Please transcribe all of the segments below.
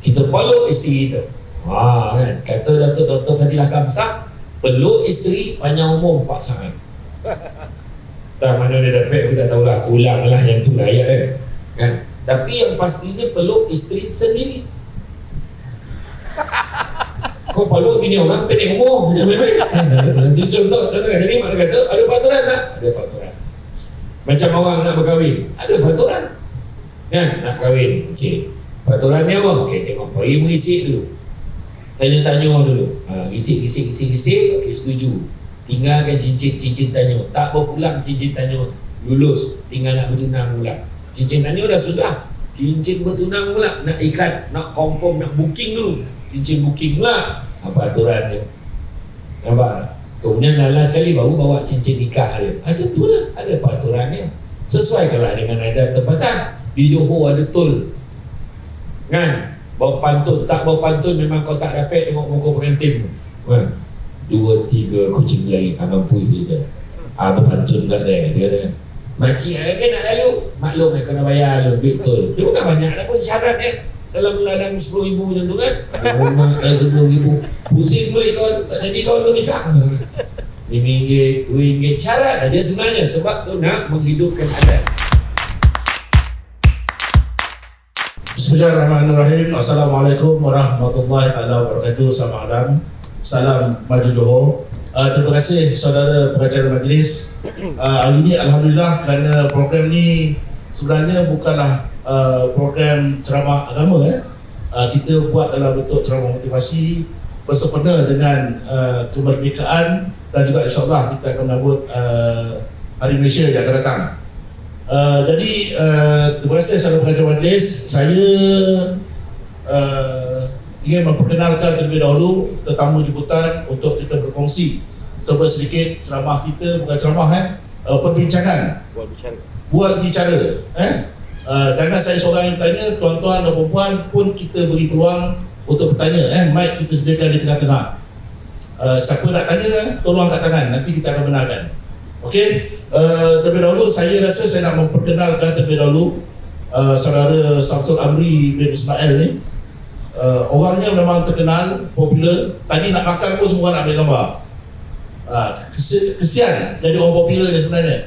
Kita peluk isteri kita. Kan? Kata Dr. Fadilah Kamsah, peluk isteri panjang umur 4 saat. Tak mana dia dapat, aku tak tahulah, aku ulang lah yang tu lah ayat kan. Tapi yang pastinya peluk isteri sendiri. Kau peluk bini orang pendek umur. Nanti contoh, jadi mak kata ada peraturan tak? Ada peraturan. Macam orang nak berkahwin, ada peraturan kan, nak kahwin. Okey, peraturan ni apa? Okey, tengok, pergi merisik dulu, tanya-tanya dulu, risik, okey, setuju, tinggalkan cincin tanya, tak berpulang cincin tanya, lulus, tinggal nak bertunang pula. Cincin tanya dah sudah, cincin bertunang pula, nak ikat, nak confirm, nak booking dulu, cincin booking pula. Apa aturan dia? Nampak? Kemudian last sekali baru bawa cincin nikah dia. Macam tu lah, ada peraturannya. Sesuaikanlah dengan adat tempatan. Di Johor ada tol kan, bawa pantun, tak bawa pantun memang kau tak dapat tengok muka pengantin kan. 2-3 kucing lari abang puih dia berpantun pula dia kata, makcik kan nak lalu maklum kena bayar lu duit tol. Dia bukan banyak dah pun syarat dalam ladang 10,000 macam tu kan. Rumah 10,000 pusing boleh kawan, tak jadi kawan tu nikah RM5, RM2 syarat aja sebenarnya, sebab tu nak menghidupkan adat. Bismillahirrahmanirrahim. Assalamualaikum warahmatullahi wabarakatuh. Selamat malam. Salam Maju Johor. Terima kasih saudara pengacara majlis. Hari ini alhamdulillah kerana program ni sebenarnya bukanlah program ceramah agama kita buat dalam bentuk ceramah motivasi bersempena dengan kemerdekaan, dan juga insyaAllah kita akan menyambut Hari Malaysia yang akan datang. Jadi terima kasih saudara pengacara majlis. Saya ingin memperkenalkan terlebih dahulu tetamu jemputan untuk kita berkongsi sebuah sedikit ceramah kita, bukan ceramah perbincangan, buat bicara. Jangan saya seorang yang bertanya, tuan-tuan dan puan pun kita beri peluang untuk bertanya. Mic kita sediakan di tengah-tengah. Siapa nak tanya, tolong angkat tangan, nanti kita akan benarkan. Okey, terlebih dahulu saya rasa saya nak memperkenalkan terlebih dahulu saudara Samsul Amri bin Ismail ni. Orangnya memang terkenal, popular. Tadi nak makan pun semua nak ambil gambar. Kesian jadi orang popular dia sebenarnya.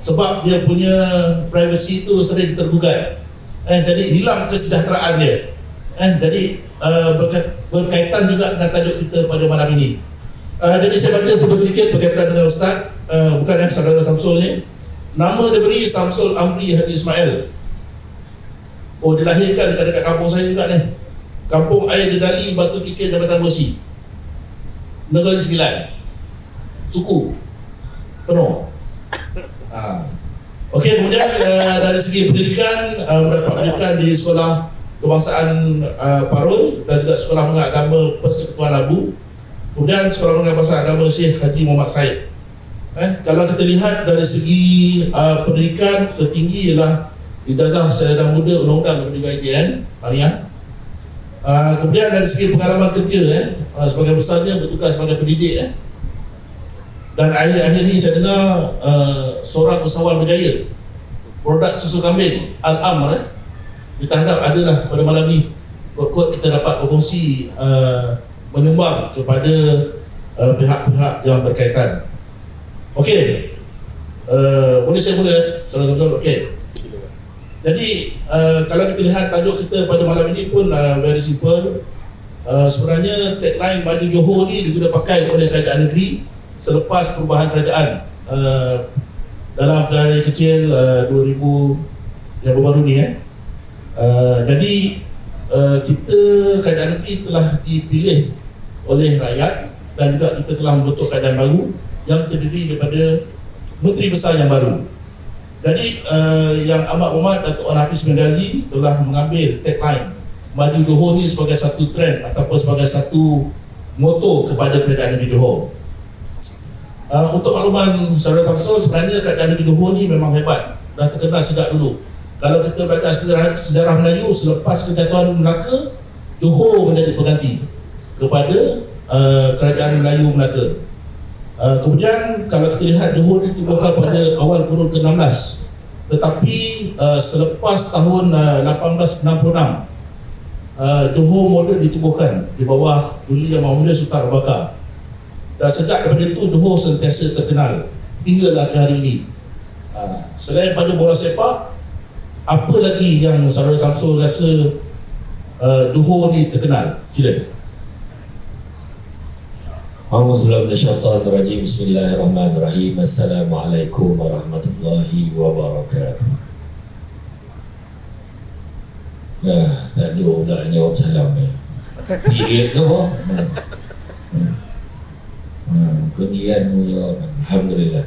Sebab dia punya privacy tu sering tergugat. Jadi hilang kesejahteraan dia. Jadi berkaitan juga dengan tajuk kita pada malam ini. Jadi saya baca sedikit berkaitan dengan Ustaz, bukan saudara Samsul ni. Nama dia beri Samsul Amri Haji Ismail. Oh, dilahirkan dekat kampung saya juga ni. Kampung Air Dedali, Batu Kikir, Jabatan Bosi, Negeri Sembilan, suku penuh. Okey, kemudian dari segi pendidikan, mendapat pendidikan di Sekolah Kebangsaan Parul dan juga Sekolah Menengah Agama Persekutuan Labu. Kemudian Sekolah Menengah Bahasa Agama Syekh Haji Muhammad Said. Kalau kita lihat dari segi pendidikan, tertinggi ialah ijazah Sarjana Muda Undang-Undang dan juga ITN Mariam. Kemudian dari segi pengalaman kerja, sebagai besarnya bertugas sebagai pendidik. Dan akhir-akhir ini saya dengar seorang usahawan berjaya produk susu kambing Al-Amr. Kita harap adalah pada malam ini kot kita dapat berkongsi menyumbang kepada pihak-pihak yang berkaitan. Okey, boleh saya mula? Saudara-saudara, okey. Jadi kalau kita lihat tajuk kita pada malam ini pun very simple. Sebenarnya tagline Maju Johor ni diguna pakai oleh kerajaan negeri selepas perubahan kerajaan dalam pilihan kecil 2000 yang baru ni. Jadi kita kerajaan negeri telah dipilih oleh rakyat dan juga kita telah membentuk kerajaan baru yang terdiri daripada menteri besar yang baru. Jadi yang amat hormat Datuk Wan Hafiz bin Ghazi telah mengambil tagline Maju Johor ni sebagai satu trend ataupun sebagai satu moto kepada kerajaan negeri Johor. Untuk makluman saudara Samsul, sebenarnya kerajaan negeri Johor ni memang hebat, dah terkenal sejak dulu. Kalau kita belajar sejarah Melayu, selepas kejatuhan Melaka, Johor menjadi pengganti kepada kerajaan Melayu Melaka. Kemudian kalau kita lihat Johor ditubuhkan pada awal kurun ke-16, tetapi selepas tahun 1866 Johor moden ditubuhkan di bawah Duli Yang Maha Mulia Sultan Abu Bakar. Dan sejak daripada itu Johor sentiasa terkenal hinggalah ke hari ini. Selain pada bola sepak, apa lagi yang Saudara Samsul rasa Johor ni terkenal? Silakan. A'udzubillahi Bismillahirrahmanirrahim. Assalamualaikum warahmatullahi wabarakatuh. Tak ada pula jawab salam ni. Period ke apa? Kemudian jawab Alhamdulillah.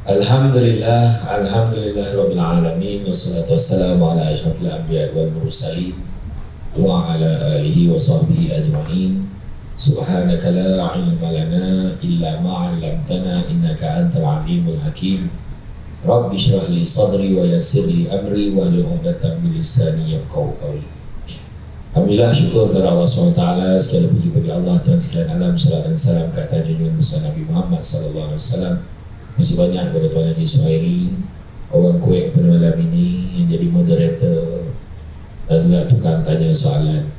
Alhamdulillah Rabbil Alamin. Wassalatu wassalamu ala asyrafil anbiya wal mursalin wa ala alihi wa sahbihi ajma'in. Subhanaka la ilma lana illa ma 'allamtana innaka antal alimul hakim. Rabbi shrah li sadri wa yassir li amri wa hlul 'uqdatam min lisani yafqahu qawli. Alhamdulillah, syukur kepada Allah SWT. Segala puji bagi Allah Tuhan sekalian alam. Salam dan salam ke atas junjungan besar Nabi Muhammad SAW. Masih banyak kepada Tuan Haji Suhairi, orang Kuwait pada malam ini yang jadi moderator dan juga tukang tanya soalan.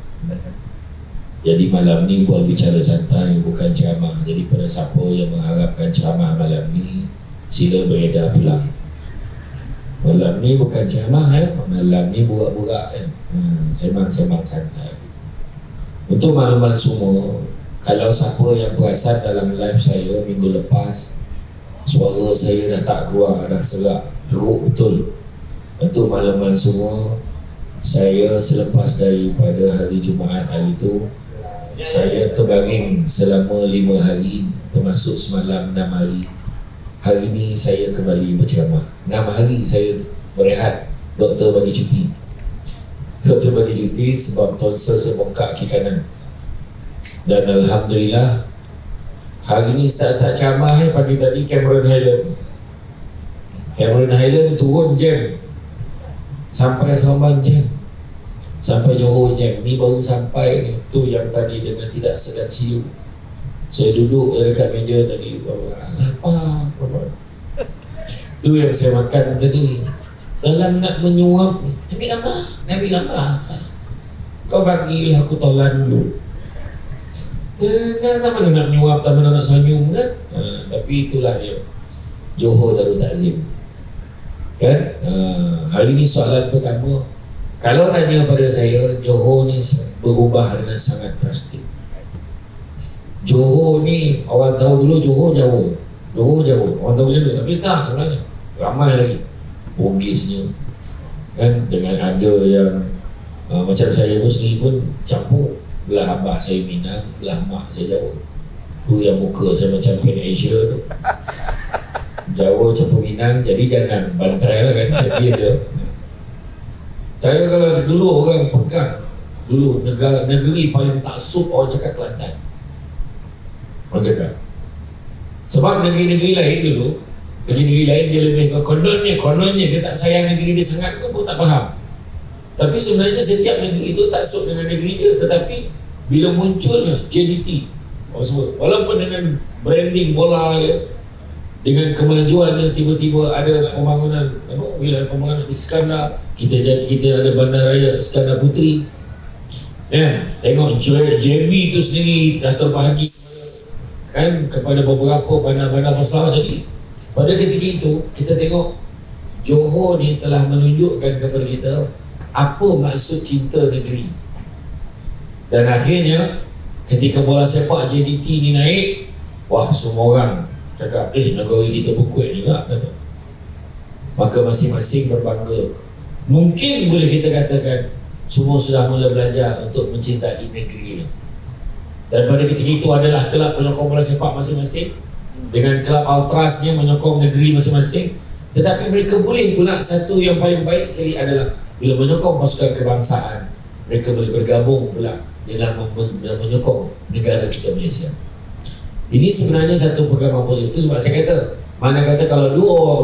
Jadi malam ni buat bicara santai, bukan ceramah. Jadi pada siapa yang mengharapkan ceramah malam ni, sila beredar pulang. Malam ni bukan ceramah malam ni burak-burak sembang-sembang santai. Untuk makluman semua, kalau siapa yang perasan dalam live saya minggu lepas, suara saya dah tak keluar, dah serak, teruk betul. Untuk makluman semua, saya selepas daripada hari Jumaat hari itu, saya terbaring selama 5 hari, termasuk semalam 6 hari. Hari ini saya kembali berceramah. 6 hari saya berehat. Doktor bagi cuti. Doktor bagi cuti sebab tonsel saya bongkak kaki kanan. Dan Alhamdulillah, hari ini start ceramah pagi tadi Cameron Highland turun jam sampai Seremban jam, sampai Johor jam. Ni baru sampai ni. Tu yang tadi dengan tidak segan siu. Saya duduk dekat meja tadi, lapar. Tu yang saya makan tadi. Dalam nak menyuap, Nabi gambar. Kau bagilah aku tolan dulu. Tak mana nak menyuap, tak mana nak senyum kan? Tapi itulah dia, Johor Darul Ta'zim kan? Hari ni soalan pertama, kalau tanya pada saya, Johor ni berubah dengan sangat drastik. Johor ni, orang tahu dulu Johor Jawa. Orang tahu Jawa, tapi tak sebenarnya. Ramai lagi Bugisnya kan, dengan ada yang macam saya pun sendiri pun campur. Belah abah saya Minang, belah mak saya Jawa. Tu yang muka saya macam Pan Asia tu. Jawa campur Minang, jadi jangan bantai lah kan. Jadi ada. Saya kalau dulu orang pegang, dulu negeri paling taksub orang cakap Kelantan. Orang cakap. Sebab negeri-negeri lain dulu, negeri-negeri lain dia lebih kononnya dia tak sayang negeri dia sangat pun tak faham. Tapi sebenarnya setiap negeri itu taksub dengan negeri dia. Tetapi bila munculnya JDT, walaupun dengan branding bola dia, dengan kemajuannya, tiba-tiba ada pembangunan wilayah pembangunan Iskandar, kita ada bandaraya Iskandar Puteri kan, tengok JB itu sendiri dah terbahagi kan kepada beberapa bandar-bandar besar. Jadi pada ketika itu kita tengok Johor ni telah menunjukkan kepada kita apa maksud cinta negeri. Dan akhirnya ketika bola sepak JDT ni naik, wah semua orang cakap negara kita berkuat juga kata. Maka masing-masing berbangga. Mungkin boleh kita katakan semua sudah mula belajar untuk mencintai negeri ini. Dan pada ketika itu adalah kelab penyokong bola sepak masing-masing dengan kelab ultrasnya menyokong negeri masing-masing. Tetapi mereka boleh pula, satu yang paling baik sekali adalah bila menyokong pasukan kebangsaan, mereka boleh bergabung pula dalam menyokong negara kita Malaysia. Ini sebenarnya satu perkara positif. Sebab saya kata, mana kata kalau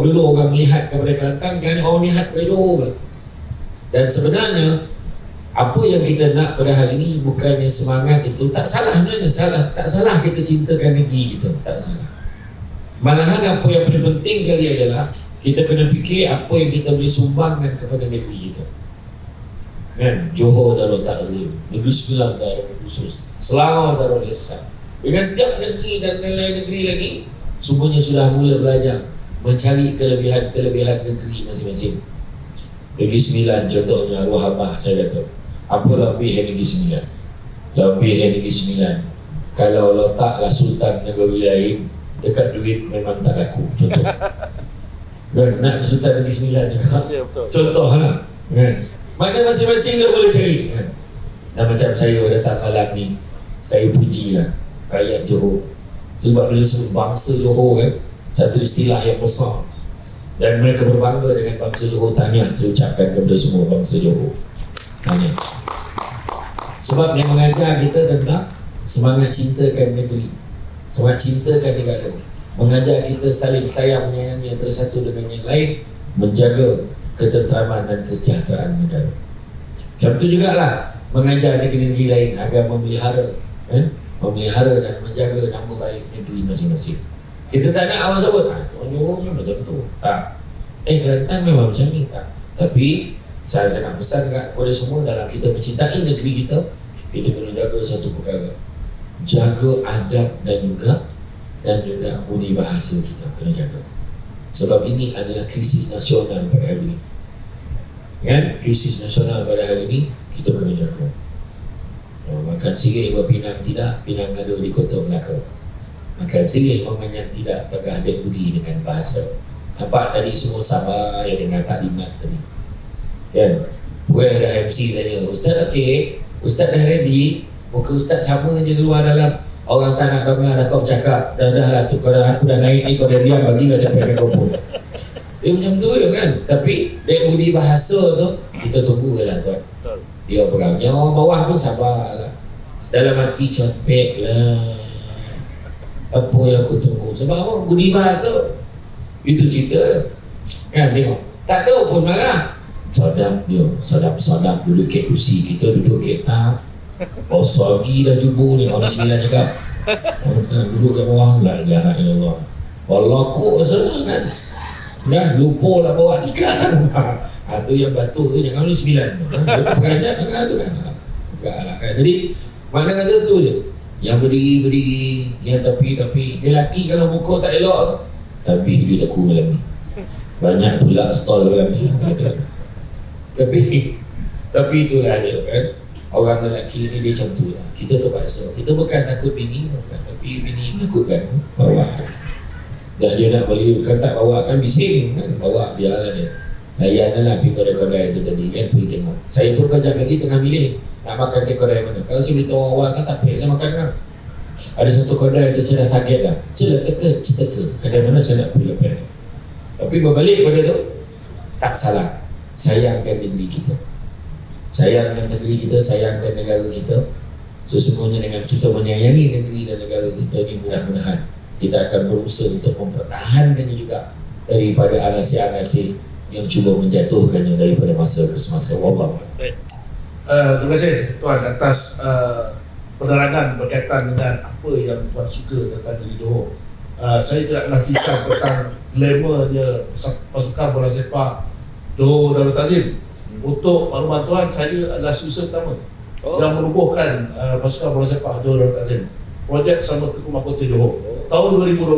dulu orang melihat kepada Kelantan, sekarang orang melihat kepada Johor. Dan sebenarnya apa yang kita nak pada hari ini bukannya semangat itu, tak salah sebenarnya, tak salah kita cintakan negeri kita, tak salah. Malahan apa yang paling penting sekali adalah kita kena fikir apa yang kita boleh sumbangkan kepada negeri kita. Kan? Johor Darul Ta'zim, Negeri Sembilan Darul Khusus, Selangor Darul Ihsan. Dengan setiap negeri dan lain-lain negeri lagi, semuanya sudah mula belajar mencari kelebihan-kelebihan negeri masing-masing. Negeri Sembilan contohnya arwah abah saya kata, apa lebih yang Negeri Sembilan? Lebih yang Negeri Sembilan, kalau letaklah sultan negeri lain dekat duit memang tak laku. Contoh kan, nak sultan Negeri Sembilan juga. Ya, betul. Contoh lah kan, mana masing-masing dia boleh cari kan? Dan macam saya datang malam ni, saya pujilah rakyat Johor. Sebab bila sebut bangsa Johor kan, satu istilah yang besar, dan mereka berbangga dengan bangsa Johor. Tahniah saya ucapkan kepada semua bangsa Johor. Tahniah. Sebab dia mengajar kita tentang semangat cintakan negeri, semangat cintakan negara, mengajar kita saling sayang menyayangi antara satu dengan yang lain, menjaga ketenteraman dan kesejahteraan negara. Macam itu jugalah mengajar negeri-negeri lain agar memelihara dan menjaga nama baik negeri masing-masing. Kita tak nak orang sebut, orang Johor kan macam tu. Tak. Kelantan memang macam ni. Tak. Tapi saya nak pesan kepada semua, dalam kita mencintai negeri kita, kita kena jaga satu perkara. Jaga adab dan juga budi bahasa kita kena jaga. Sebab ini adalah krisis nasional pada hari ini. Kan? Krisis nasional pada hari ini kita kena jaga. Makan sirih berpinang tidak, pinang ada di Kota Melaka. Makan sirih menganyam tidak, tegah dan budi dengan bahasa. Nampak tadi semua sabar yang dengar taklimat tadi. Kan? Buat ada MC tanya, Ustaz okey? Ustaz dah ready? Muka Ustaz sama je keluar dalam. Orang tak nak dengar dah kau bercakap. Dah lah tu, kau dah, aku dah naik ni, kau dah diam, bagilah capek mikrofon. Dia macam tu je kan. Tapi dari budi bahasa tu, kita tunggu je lah tuan. Dia perang. Yang orang bawah pun sabar lah. Dalam hati capek lah. Apa yang aku tunggu? Sebab apa? Budi bahasa. Itu cerita. Kan tengok. Tak tahu pun marah. Sadap dia. Sadap duduk kat kursi. Kita duduk kat tak. Bosor lagi dah jumbo ni. Orang sembilan cakap. Orang duduk kat bawah. La ilaha illallah. Wallah kok senang kan. Dan lupa lah bawa tiga kan. Itu yang batu tu jangan ni sembilan. Betul peranjat tengah tu kan. Enggak lah kan. Jadi mana kata tu dia. Yang berdiri. Yang tapi dia laki kalau muka tak elok. Habis duit aku malam ni. Banyak pula stall malam ni. Tapi itulah dia kan. Orang lelaki ni dia macam tu lah. Kita terpaksa. Kita bukan takut bini, tapi bini menakutkan bawa kan. Dah dia nak beli, bukan tak bawa kan, bising kan. Bawa biarlah dia. Layan lah pergi kedai-kedai tu tadi kan. Pergi tengok. Saya pun kejap lagi tengah milih nak makan ke kedai mana. Kalau saya beritahu awal kan tak payah saya makan kan. Ada satu kedai tu saya dah target dah. Ceteka. Kedai mana saya nak pergi lepas. Tapi berbalik pada tu, tak salah. Sayangkan negeri kita. Sayangkan negeri kita, sayangkan negara kita. Sesungguhnya dengan kita menyayangi negeri dan negara kita ni, mudah-mudahan kita akan berusaha untuk mempertahankannya juga daripada anasi-anasi yang cuba menjatuhkannya daripada masa ke semasa. Wallah. Terima kasih Tuan atas penerangan berkaitan dengan apa yang Tuan suka tentang negeri Johor. Saya tidak menafikan tentang glamournya pasukan bola sepak Johor Darul Ta'zim. Untuk makluman Tuan, saya adalah susah pertama yang menubuhkan pasukan bola sepak Johor Darul Ta'zim. Projek bersama Tengku Mahkota Johor tahun 2012.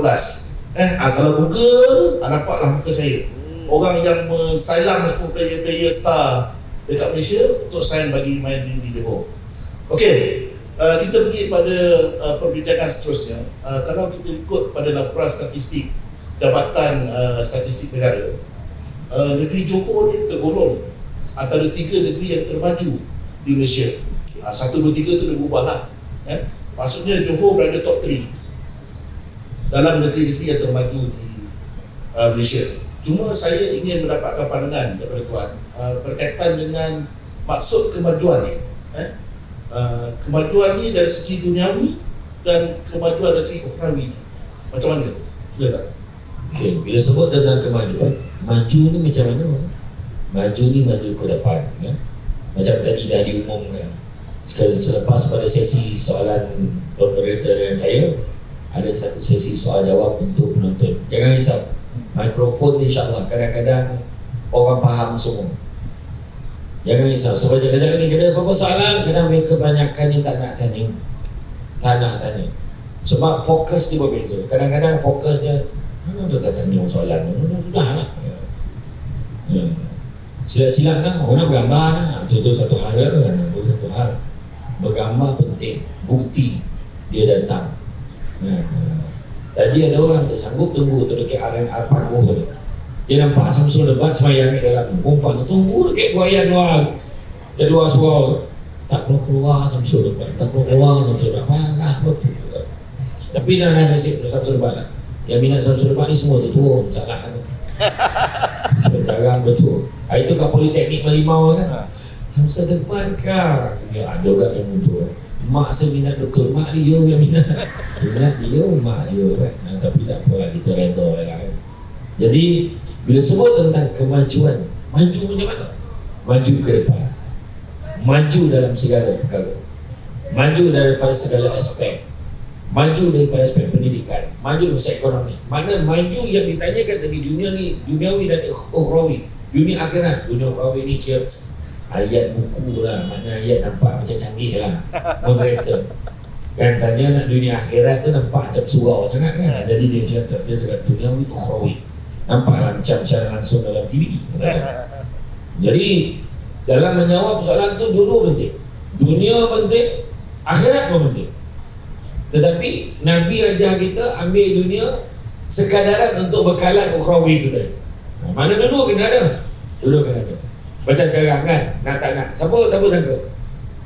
Kalau Google, nampaklah muka saya. Orang yang mensilang semua player star dekat Malaysia untuk sign bagi main di Johor. Okey, kita pergi pada perbincangan seterusnya. Kalau kita ikut pada laporan statistik Jabatan Statistik Negara, negeri Johor ni tergolong antara 3 negeri yang termaju di Malaysia. 1, 2, 3 tu dah berubah lah. Maksudnya Johor berada top 3 dalam negeri-negeri yang termaju di Malaysia. Cuma saya ingin mendapatkan pandangan daripada Tuan berkaitan dengan maksud kemajuan ni. Kemajuan ni dari segi duniawi dan kemajuan dari segi ukhrawi. Macam mana? Silakan. Okay, bila sebut tentang kemajuan, maju ni macam mana? Maju ni maju ke depan kan? Macam tadi dah diumumkan. Selepas pada sesi soalan moderator dengan saya, ada satu sesi soal jawab untuk penonton. Jangan risau, mikrofon insyaAllah kadang-kadang orang faham semua. Jangan risau. Sebab kejap lagi kita apa soalan, kadang mereka kebanyakan ni tak nak tanya. Tak nak tanya. Sebab fokus dia berbeza. Kadang-kadang fokusnya dia tak tanya soalan. Sudahlah. Ya. Silap-silap kan orang bergambar kan. Itu satu hal kan. Itu satu hal. Bergambar penting. Bukti dia datang. Ya. Tadi ada orang tu sanggup tunggu tu dekat RNR Pagoh tu. Dia nampak Samsul Debat semayang di dalam umpan tu, tunggu dekat buaya luar. Dia luar surau. Tak perlu keluar Samsul Debat. Tak perlu keluar Samsul Debat. Parah betul. Tapi dah nasib Samsul Debat lah. Yang minat Samsul Debat ni semua tu turun. Salah kan. Sekarang betul. Itu kat Politeknik Melimau kan. Samsul Debat kah? Ya ada kat yang muda. Mak saya minat doktor. Mak dia yang minat. Minat dia, mak dia kan. Tapi tak apalah, kita reda lah kan. Jadi bila sebut tentang kemajuan, maju macam mana? Maju ke depan. Maju dalam segala perkara. Maju daripada segala aspek. Maju daripada aspek pendidikan. Maju dari ekonomi. Mana maju yang ditanyakan tadi, dunia ni, duniawi dan ukhrawi. Dunia akhirat. Dunia ukhrawi ni kira ayat buku lah. Mana ayat nampak macam canggih lah. Moderator. Kan tanya nak dunia akhirat tu nampak macam surau sangat kan. Jadi dia cakap duniawi ukhrawi. Nampaklah macam secara langsung dalam TV. Jadi dalam menjawab soalan tu dulu penting. Dunia penting, akhirat pun penting. Tetapi Nabi ajar kita ambil dunia sekadaran untuk bekalan ukhrawi itu tadi. Mana dulu kena ada? Dulu kena ada. Macam sekarang kan, nak tak nak. Siapa sangka?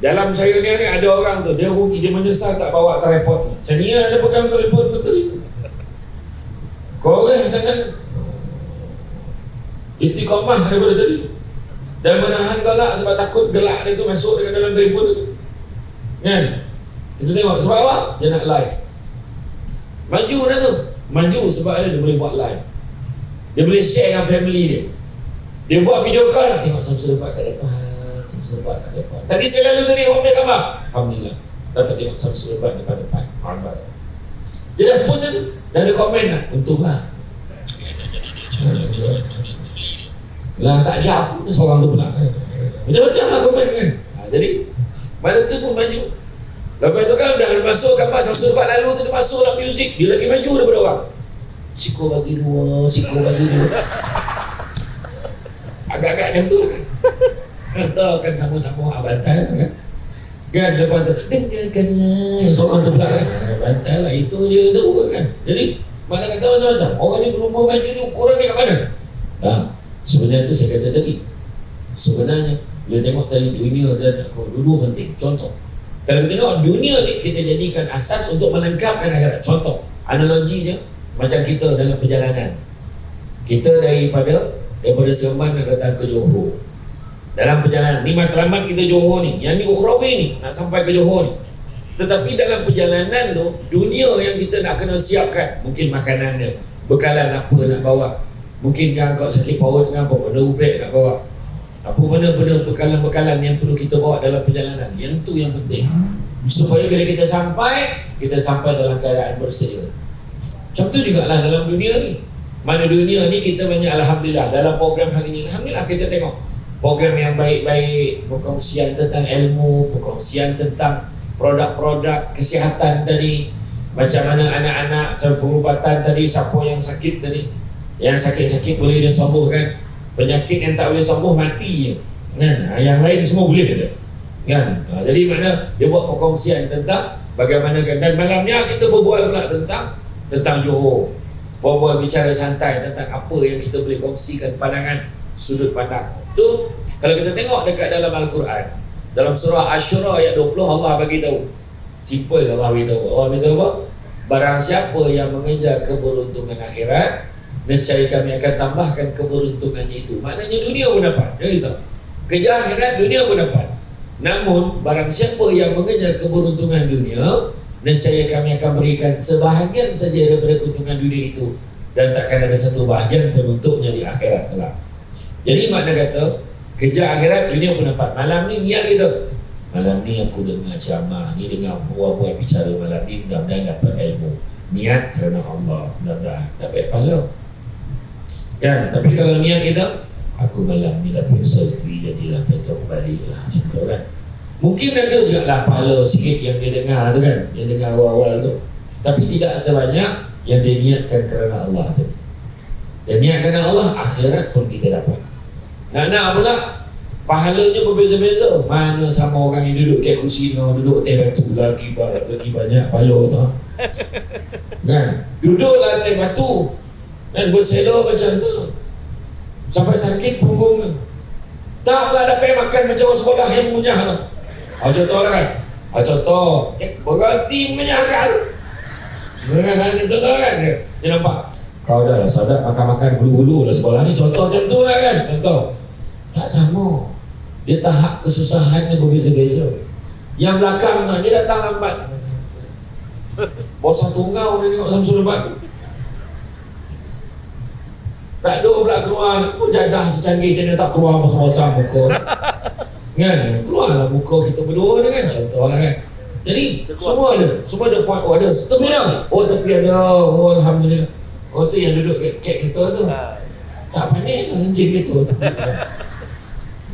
Dalam saya ni ada orang tu, dia rugi, dia menyesal tak bawa tripod ni. Macam ni ada pegang tripod betul. Korang jangan istiqamah daripada tadi dan menahan galak sebab takut gelak dia tu masuk dekat dalam tripod tu kan. Kita tengok sebab apa? Dia nak live. Maju dah tu. Maju sebab dia boleh buat live. Dia boleh share dengan family dia. Dia buat video call, tengok Samsul Debat kat depan, Samsul Debat kat depan. Tadi saya lalu tadi orang ambil gambar. Alhamdulillah dapat tengok Samsul Debat depan. Alhamdulillah. Dia dah post tu. Dah ada komen lah. Untunglah. Lah tak jawab pun seorang tu pula. Macam-macam lah komen kan. Jadi mana tu pun maju. Lepas tu kan dah masuk gambar Samsul Debat lalu tu, dia masuk dalam muzik. Dia lagi maju daripada orang. Siko bagi dua. Agak-agak macam tu lah kan. Kita kan sama-sama abantai lah kan. Kan lepas tu dengarkanlah seorang tu pula kan. Abantai lah, itu je tu kan. Jadi mana kata macam-macam. Orang ni berumur maju tu ukuran ni kat mana? Sebenarnya tu saya kata tadi. Sebenarnya bila tengok tadi dunia dan dua penting. Contoh, kalau kita tengok dunia ni, kita jadikan asas untuk melengkapkan akhirat. Contoh, analoginya macam kita dalam perjalanan. Kita daripada Seremban nak datang ke Johor. Dalam perjalanan ni matlamat kita Johor ni, yang ni ukhrawi ni, nak sampai ke Johor ni. Tetapi dalam perjalanan tu, dunia yang kita nak kena siapkan, mungkin makanan dia, bekalan apa nak bawa. Mungkin kan kau sakit paut dengan apa benda ubek nak bawa. Apa benda-benda bekalan-bekalan yang perlu kita bawa dalam perjalanan. Yang tu yang penting. Supaya bila kita sampai dalam keadaan bersedia. Macam tu jugalah dalam dunia ni. Mana dunia ni kita banyak alhamdulillah dalam program hari ni, alhamdulillah kita tengok program yang baik-baik, perkongsian tentang ilmu, perkongsian tentang produk-produk kesihatan tadi, macam mana anak-anak terperubatan tadi, siapa yang sakit tadi, yang sakit-sakit boleh dia sembuhkan, penyakit yang tak boleh sembuh mati je kan, yang lain semua boleh kata kan. Jadi mana dia buat perkongsian tentang bagaimana kan. Dan malamnya kita berbual pula tentang Johor, berbual bicara santai tentang apa yang kita boleh kongsikan pandangan, sudut pandang tu. Kalau kita tengok dekat dalam Al-Quran, dalam surah Asy-Syura ayat 20, Allah bagi tahu. Simple Allah bagi tahu. Allah bagi tahu apa? Barang siapa yang mengejar keberuntungan akhirat, nescaya kami akan tambahkan keberuntungannya itu. Maknanya dunia pun dapat. Jangan risau. Kejar akhirat, dunia pun dapat. Namun barang siapa yang mengejar keberuntungan dunia, nescaya kami akan berikan sebahagian saja daripada keuntungan dunia itu, dan takkan ada satu bahagian pun untuknya di akhirat kelak. Jadi makna kata kejar akhirat, dunia pun dapat. Malam ni niat kita, malam ni aku dengar ceramah ni, dengar buat bicara malam ni, mudah-mudahan dapat ilmu. Niat kerana Allah, mudah-mudahan dapat pahala kan. Tapi kalau niat kita Aku malam ni dapat selfie, jadilah petok baliklah. Macam tu kan. Mungkin ada juga lah pahala sikit yang dia dengar tu kan, yang dengar awal-awal tu. Tapi tidak sebanyak yang dia niatkan kerana Allah tu. Dia niatkan kerana Allah, akhirat pun kita dapat. Nak pula pahalanya berbeza-beza. Mana sama orang yang duduk kat kusino, duduk teh batu lagi banyak pahala tu. Kan? Duduklah teh batu dan berselo macam tu. Sampai sakit punggung tu. Tak pula dapat makan macam orang sekolah yang munyah tu. Contoh lah kan. Contoh, berganti menyahkan. Kan itu kan. Dia nampak. Kau dah lah sadar makan-makan hulu-hulu lah sekolah ni. Contoh macam tu lah kan. Contoh. Tak sama. Dia tahap kesusahannya berbeza-beza. Yang belakang dia datang lambat. Bosan tunggau dia tengok Samsul lebat. Tak ada pula keluar. Jadah secanggih macam dia tak keluar bosan-bosan muka. Kan? Keluarlah muka kita berdua ni kan. Contoh lah kan. Jadi semua ada point. Oh ada tepi dah. Oh tepi ada. Oh alhamdulillah. Oh tu yang duduk kat kita tu. Tak panik kan anjing gitu.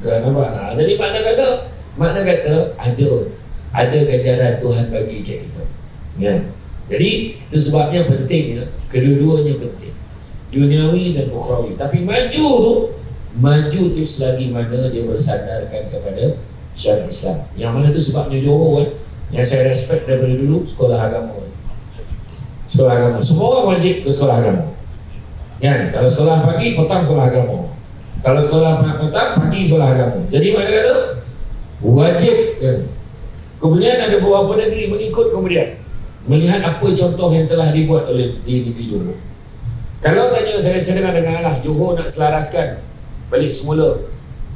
Kan nampak lah. Jadi makna kata ada ganjaran Tuhan bagi kat kita. Ya. Jadi itu sebabnya pentingnya kedua-duanya penting. Duniawi dan ukhrawi. Tapi maju tu selagi mana dia bersandarkan kepada syariat Islam. Yang mana tu sebabnya Johor kan, yang saya respect daripada dulu, sekolah agama. Sekolah agama. Semua orang wajib ke sekolah agama. Kan? Kalau sekolah pagi, petang sekolah agama. Kalau sekolah petang, pagi sekolah agama. Jadi mana kata? Wajib kan? Kemudian ada beberapa negeri mengikut kemudian. Melihat apa contoh yang telah dibuat oleh di Johor. Kalau tanya saya dengar lah Johor nak selaraskan balik semula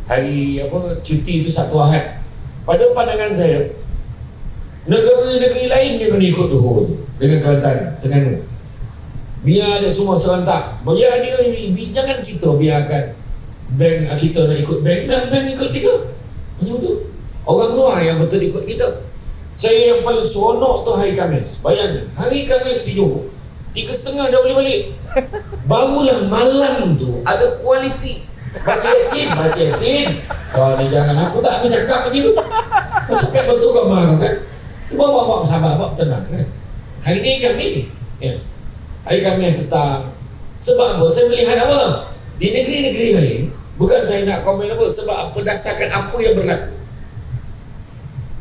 hari cuti itu Sabtu Ahad. Pada pandangan saya, negeri-negeri lain dia kena ikut Johor tu dengan Kelantan, Terengganu. Biar dia semua serentak. Biar dia jangan kita biarkan bank kita nak ikut bank dan bank ikut kita. Macam tu. Orang luar yang betul ikut kita. Saya yang paling seronok tu hari Khamis. Bayangkan, hari Khamis di Johor 3:30 dah boleh balik. Barulah malam tu ada kualiti. Baca Yasin. Kau ni jangan, aku tak nak cakap begitu. Kau cakap betul gambar kan. Bawa sabar, bawa tenang kan. Hari ni kami ya. Hari kami petang. Sebab apa? Saya melihat apa? Di negeri-negeri lain, bukan saya nak komen apa, sebab berdasarkan apa yang berlaku.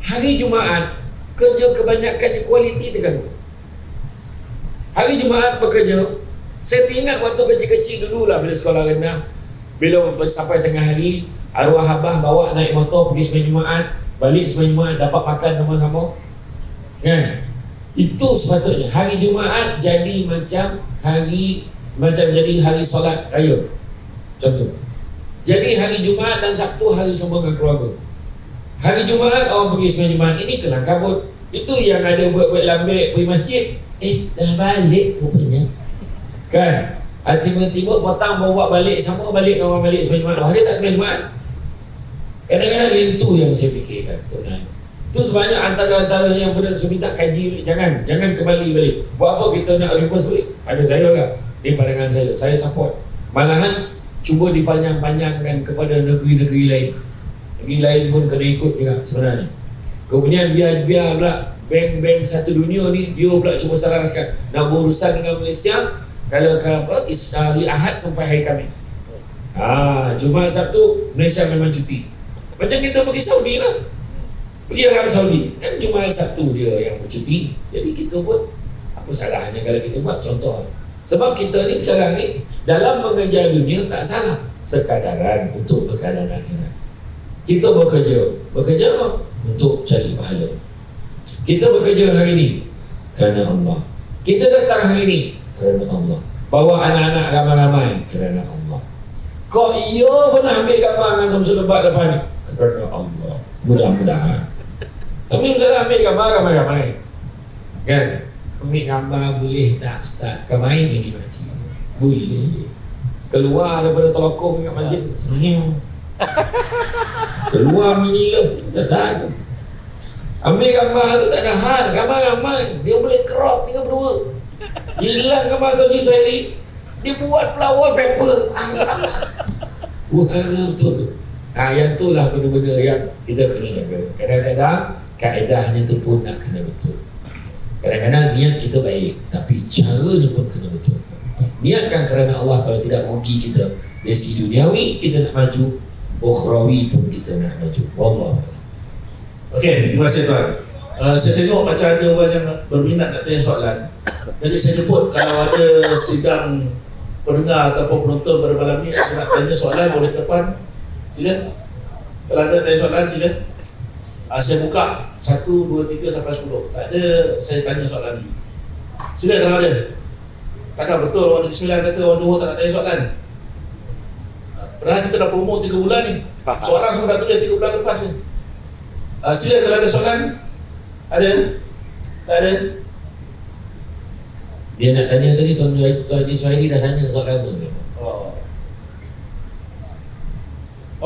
Hari Jumaat kerja kebanyakannya kualiti terganggu. Hari Jumaat bekerja. Saya ingat waktu kecil-kecil dulu lah bila sekolah rendah, bila sampai tengah hari, arwah abah bawa naik motor pergi sembahyang Jumaat, balik sembahyang Jumaat dapat makan sama-sama. Kan? Itu sepatutnya hari Jumaat jadi macam jadi hari solat raya. Macam tu. Jadi hari Jumaat dan Sabtu hari semua dengan keluarga. Hari Jumaat orang pergi sembahyang Jumaat, ini kelang kabut. Itu yang ada buat lambik pergi masjid. Dah balik rupanya. Kan? Tiba-tiba petang bawa balik, sama balik orang balik sembahyang Jumaat. Dia tak sembahyang Jumaat. Kadang-kadang itu yang saya fikirkan. Itu sebabnya antara yang benar saya minta kaji, jangan kembali balik. Buat apa kita nak reverse balik? Pada saya lah. Ini pandangan saya support. Malahan cuba dipanjang-panjangkan kepada negeri-negeri lain. Negeri lain pun kena ikut juga sebenarnya. Kemudian biar pula bank-bank satu dunia ni dia pula cuba selaraskan nak berurusan dengan Malaysia. Kalau hari Ahad sampai hari Khamis. Jumaat Sabtu Malaysia memang cuti. Macam kita pergi Saudi lah. Pergi Arab Saudi kan Jumaat Sabtu dia yang bercuti. Jadi kita pun apa salahnya kalau kita buat contoh. Sebab kita ni sekarang ni dalam mengejar dunia tak salah, sekadaran untuk berkeadaan akhirat. Kita bekerja untuk cari pahala. Kita bekerja hari ni kerana Allah. Kita datang hari ni kerana Allah. Bawa anak-anak ramai-ramai kerana Allah. Kau pernah ambil gambar dengan Samsul Lebat depan ni kerana Allah. Mudah-mudahan. Tapi misalnya ambil gambar ramai-ramai. Kan? Ambil gambar boleh tak Ustaz? Kau main pergi masjid? Boleh. Keluar daripada telokong kat masjid. Keluar mini love tak tahu. Ambil gambar tu tak ada hal. Gambar ramai. Dia boleh crop 32. Hilang gambar tu Israeli. Dia buat pula wallpaper. Huru-hara betul. Yang tu lah benda-benda yang kita kena jaga. Kadang-kadang kaedahnya tu pun nak kena betul. Kadang-kadang niat kita baik, tapi caranya pun kena betul. Niatkan kerana Allah, kalau tidak rugi kita dari segi duniawi kita nak maju, ukhrawi pun kita nak maju. Wallah. Okey, terima kasih tuan. Saya tengok macam ada orang yang berminat nak tanya soalan. Jadi saya jemput kalau ada sidang pendengar ataupun penonton pada malam ni nak tanya soalan boleh ke depan. Sila. Kalau ada tanya soalan sila. Saya buka 1, 2, 3 sampai 10. Tak ada, saya tanya soalan lagi. Sila kalau ada. Takkan betul orang Negeri Sembilan kata orang Johor tak nak tanya soalan. Padahal kita dah promo 3 bulan ni. Soalan semua dah tulis 3 bulan lepas ni. Sila kalau ada soalan. Ada? Tak ada? Dia nak tanya tadi, Tuan Haji Suhaili dah tanya soalan tu. Oh.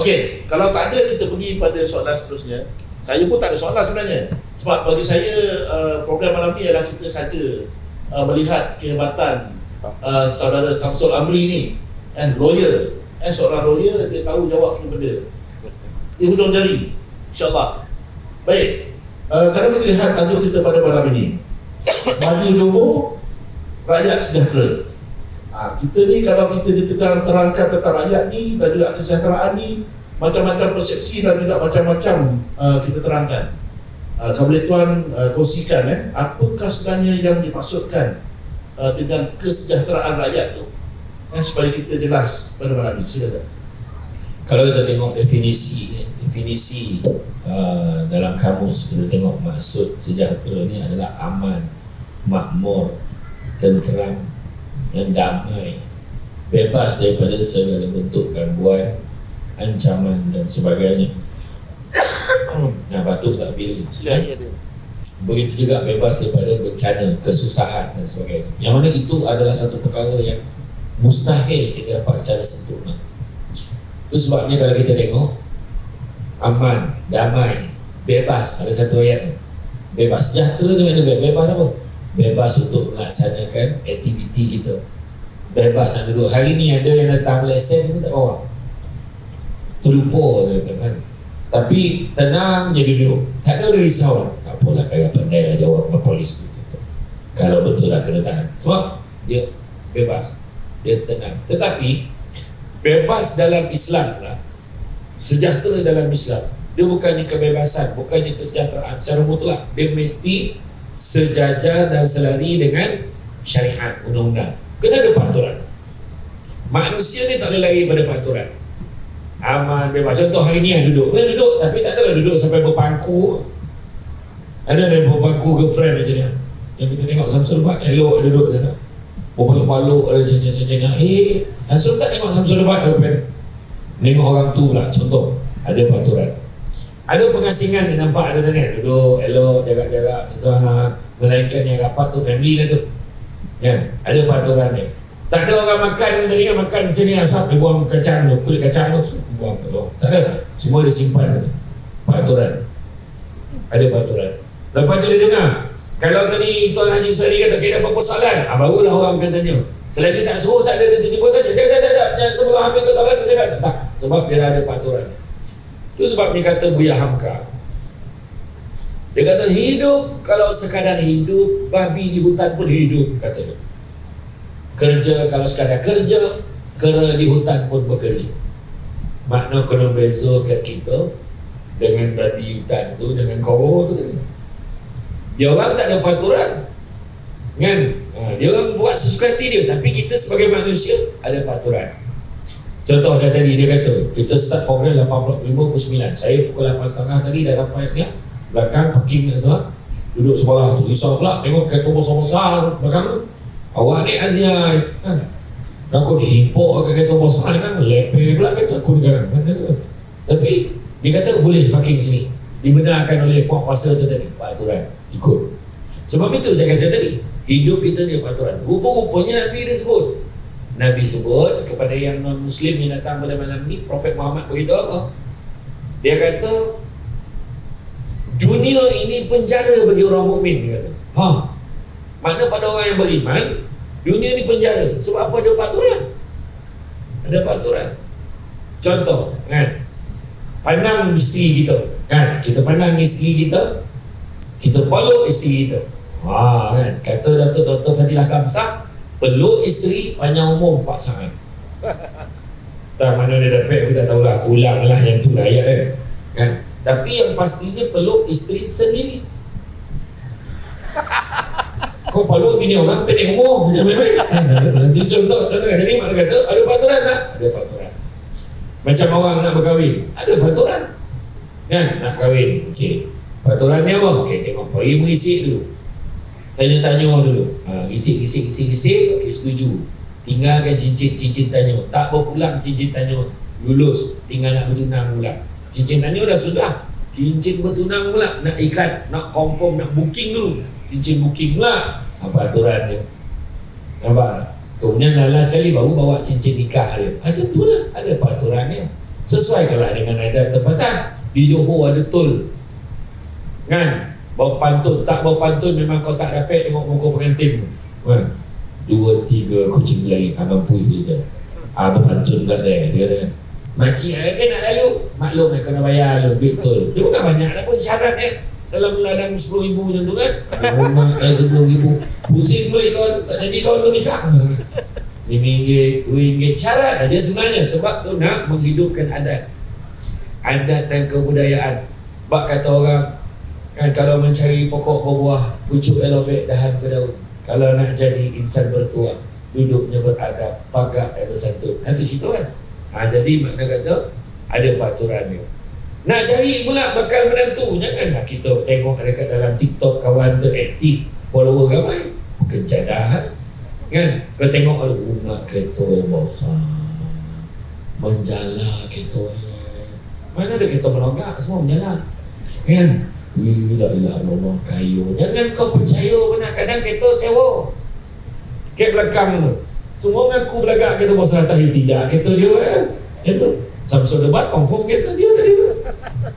Okey, kalau tak ada kita pergi pada soalan seterusnya. Saya pun tak ada soalan sebenarnya. Sebab bagi saya program malam ni adalah kita saja melihat kehebatan saudara Samsul Amri ni, lawyer, seorang lawyer, dia tahu jawab semua benda di hujung jari, insyaAllah. Baik, kalau kita lihat tajuk kita pada malam ini, Maju Johor, Rakyat Sejahtera. Kita ni kalau kita ditegang terangkan tentang rakyat ni dan juga kesejahteraan ni, macam-macam persepsi dan juga macam-macam kita terangkan. Kalau boleh tuan kongsikan apakah sebenarnya yang dimaksudkan dengan kesejahteraan rakyat tu, supaya kita jelas pada malam ini. Silakan. Kalau kita tengok definisi dalam kamus, kita tengok maksud sejahtera ni adalah aman, makmur, tenteram dan damai, bebas daripada segala bentuk gangguan, ancaman dan sebagainya. Batuk tak bil. Begitu juga bebas daripada bencana, kesusahan dan sebagainya. Yang mana itu adalah satu perkara yang mustahil kita dapat secara sempurna. Itu sebabnya kalau kita tengok aman, damai, bebas, ada satu ayat bebas. Sejahtera ni mana bebas apa? Bebas untuk melaksanakan aktiviti kita. Bebas nak duduk. Hari ni ada yang datang lesen pun tak bawa, terlupa kan. Tapi tenang je duduk, tak ada risau. Tak apalah, kagak pandai lah jawab dengan polis tu. Kalau betul lah kena tahan. Sebab dia bebas, dia tenang. Tetapi bebas dalam Islam lah, sejahtera dalam Islam, dia bukannya kebebasan, bukannya kesejahteraan secara mutlak. Dia mesti sejajar dan selari dengan syariat, undang-undang. Kena ada peraturan. Manusia ni tak boleh lari pada peraturan. Aman, bebas. Contoh hari ni duduk, duduk, tapi tak adalah duduk sampai berpangku. Ada berpangku girlfriend macam ni. Yang kita tengok Samsul Lebat, elok duduk sana, berbaluk-baluk, ada macam-macam. Langsung tak tengok Samsul Lebat depan. Tengok orang tu pula, contoh. Ada peraturan. Ada pengasingan dia nampak ada tadi, duduk, elok, jarak-jarak. Contoh, melainkan yang rapat tu, family lah tu. Ada peraturan ni. Tak ada orang makan tadi kan, makan macam ni asap, dia buang kacang tu, kulit kacang tu buang tu. Tak ada. Semua dia simpan tu. Peraturan. Ada peraturan. Lepas tu dia dengar, kalau tadi Tuan Haji Suhaili kata kita apa soalan, barulah orang akan tanya. Selagi tak suruh, tak ada, dia tiba tanya, jangan sebelum habis ke soalan tu saya tak. Sebab dia dah ada peraturan. Itu sebab dia kata Buya Hamka, dia kata hidup, kalau sekadar hidup, babi di hutan pun hidup, kata dia. Kerja, kalau sekadar kerja, kera di hutan pun bekerja. Makna kena bezakan kita dengan babi hutan tu, dengan koro tu tadi. Dia orang tak ada peraturan kan? Dia orang buat sesuka hati dia, tapi kita sebagai manusia ada peraturan. Contoh dah tadi dia kata kita start program 8.45 ke 9. Saya pukul 8.30 tadi dah sampai sekian belakang parking kat sana, duduk sebelah tu. Risau pula tengok kereta besar-besar belakang tu. Awak ni Azia kan, aku dihimpuk ke kereta besar ni kan, leper pula kereta aku ni kan. Tapi dia kata boleh parking sini, dibenarkan oleh puak kuasa tu tadi, peraturan ikut. Sebab itu saya kata tadi, hidup kita dia peraturan. Rupa-rupanya Nabi dia sebut, Nabi sebut kepada yang non-Muslim yang datang pada malam ni, Prophet Muhammad beritahu apa? Dia kata dunia ini penjara bagi orang mukmin. Dia kata makna pada orang yang beriman, dunia ni penjara. Sebab apa? Ada peraturan. Ada peraturan. Contoh kan, pandang isteri kita kan, kita pandang isteri kita, kita peluk isteri kita. Kan, kata Dr. Fadilah Kamsah, peluk isteri panjang umur 4 saat. Tak mana dia dapat, aku tak tahulah, aku ulang lah yang tu lah ayat kan. Tapi yang pastinya peluk isteri sendiri. Kau peluk bini orang pendek umur, nanti contoh, jadi mak dia kata ada peraturan tak? Ada peraturan. Macam orang nak berkahwin, ada peraturan kan, nak kahwin, okey, peraturannya apa? Okey, tengok, pergi merisik dulu, tanya-tanya dulu, risik, okey, setuju, tinggalkan cincin tanya, tak berpulang cincin tanya, lulus, tinggal nak bertunang pula. Cincin tanya dah sudah, cincin bertunang pula, nak ikat, nak confirm, nak booking dulu, cincin booking pula. Apa aturan dia? Nampak? Kemudian last sekali baru bawa cincin nikah dia. Macam tu lah, ada peraturannya. Sesuaikanlah dengan adat tempatan. Di Johor ada tol kan, bawa pantun, tak bawa pantun memang kau tak dapat tengok muka pengantin kan. 2, 3 kucing berlari, abang puih dia berpantun pula dia kata, makcik kan nak lalu, maklum nak kena bayar lu duit tol. Dia bukan banyak lah pun syarat dalam ladang 10,000 macam tu kan. Rumah 10,000 pusing boleh kawan, tak jadi kawan tu nikah RM5, RM2 syarat aja sebenarnya. Sebab tu nak menghidupkan adat dan kebudayaan. Bak kata orang kan, kalau mencari pokok berbuah, pucuk elobek, dahan berdaun. Kalau nak jadi insan bertuah, duduknya beradab, pagak dan bersantun. Itu cerita kan. Jadi makna kata ada peraturan dia. Nak cari pula bakal menantu, janganlah kita tengok dekat dalam TikTok kawan tu aktif, follower ramai, bukan cadah kan. Kau tengok rumah kereta yang besar, menjala kereta, mana ada kereta melonggak, semua menjala kan. La ilaha illallah, kayu. Jangan kau percaya benar, kadang kereta sewa kat belakang tu semua mengaku belagak kereta besar, tapi tidak kereta dia kan. Itu Samsul debat confirm kereta dia tadi tu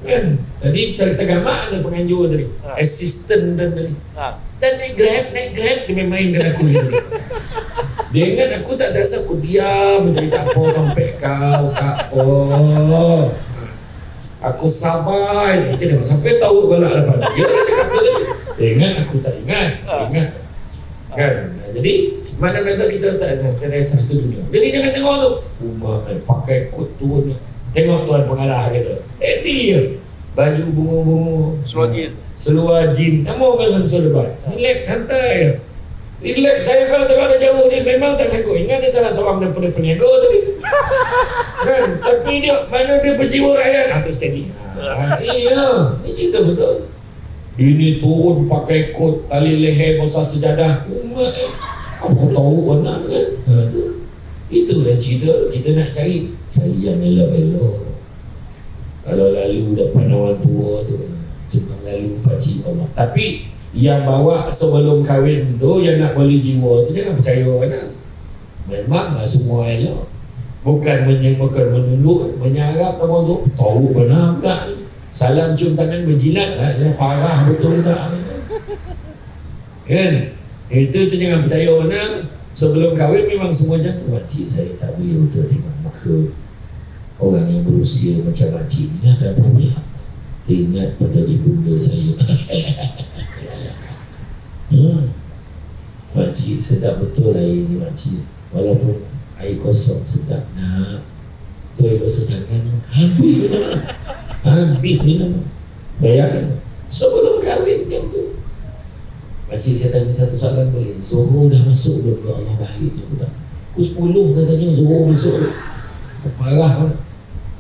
kan. Tadi tergamak ada penganjur tadi, assistant dan tadi dan naik grab dia main-mainkan aku dia. Dia ingat aku tak terasa, aku diam menjadi tak apa sampai kau aku sabar macam mana sampai tahu kalau ada lepas dia cakap tadi. Dia ingat aku tak ingat kan. Jadi mana kata kita tak ada satu dunia. Jadi jangan tengok tu rumah pakai kot turun, tengok tuan pengarah kita Freddy baju bunga-bunga, seluar jeans, sama orang Samsul debat, relax, santai, relax. Saya kalau tengok ada jauh ni memang tak sangkut. Ingat dia salah seorang daripada peniaga tadi kan, tapi dia mana dia berjiwa rakyat tu steady. Iya, ni cerita betul. Ini turun pakai kot, tali leher besar sejadah, apa tahu mana kan. Itu yang cerita kita nak cari. Saya yang elok-elok. Kalau lalu depan orang tua tu cuma lalu pakcik Allah. Tapi yang bawa sebelum kahwin tu, yang nak beli jiwa tu, jangan percaya mana. Memanglah semua elok. Bukan menunduk, menyarap nama tu, tahu benar pula ni. Salam cium tangan berjilat, parah betul tak kan. Itu jangan percaya benar. Sebelum kahwin memang semua macam tu. Makcik saya tak boleh untuk tengok muka orang yang berusia macam makcik ni lah, kenapa pula teringat pada ibunda saya. Makcik sedap betul air ni makcik, walaupun air kosong sedap nak. Tu air basuh tangan habis minum. Bayangkan sebelum kahwin macam tu. Makcik saya tanya satu soalan boleh, Zohor dah masuk belum? Ya Allah baiknya budak. Pukul 10 katanya Zohor masuk. Marah kan.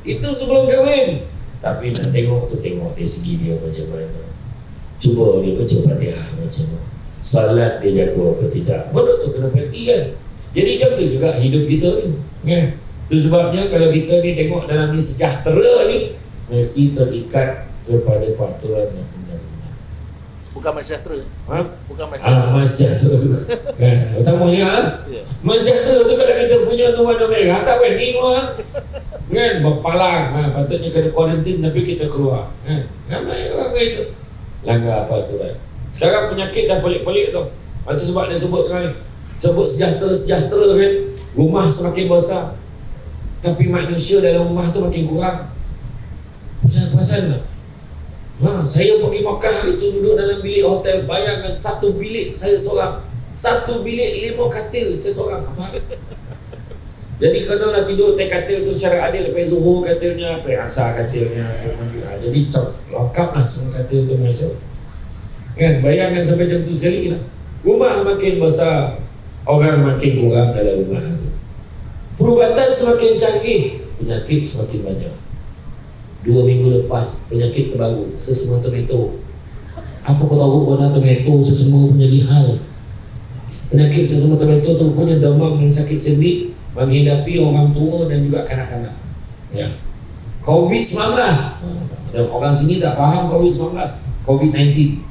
Itu sebelum kahwin. Tapi nak tengok tu, tengok dari segi dia macam mana. Cuba dia baca Fatihah macam mana, salat dia jaga ke tidak. Benda tu kena perhatikan. Jadi macam tu juga hidup kita ni kan. Itu sebabnya kalau kita ni tengok dalam ni sejahtera ni, mesti terikat kepada peraturan yang benar-benar. Bukan masyarakat. Bukan masyarakat kan. Samanya masyarakat tu kalau kita punya tu warna merah, tak berani kan, berpalang. Patutnya kena kuarantin tapi kita keluar kan. Ramai orang itu langgar peraturan. Sekarang penyakit dah pelik-pelik tu. Itu sebab dia sebut kan, sebut sejahtera kan. Rumah semakin besar, Tapi manusia dalam rumah tu makin kurang. Perasan tak? Saya pergi Makkah itu duduk dalam bilik hotel. Bayangkan satu bilik saya seorang. Satu bilik 5 katil saya seorang. Jadi kena lah tidur atas katil tu secara adil. Lepas Zuhur katilnya, lepas Asar katilnya. Jadi lengkap lah semua katil tu masa. Kan? Bayangkan sampai jam tu sekali lah. Rumah makin besar, orang makin kurang dalam rumah tu. Perubatan semakin canggih, penyakit semakin banyak. 2 minggu lepas, penyakit terbaru, sesama tomato. Apa kau tahu warna tomato sesama menjadi hal? Penyakit sesama tomato tu punya demam dan sakit sendi menghadapi orang tua dan juga kanak-kanak. Ya. COVID-19. Dan orang sini tak faham COVID-19. COVID-19.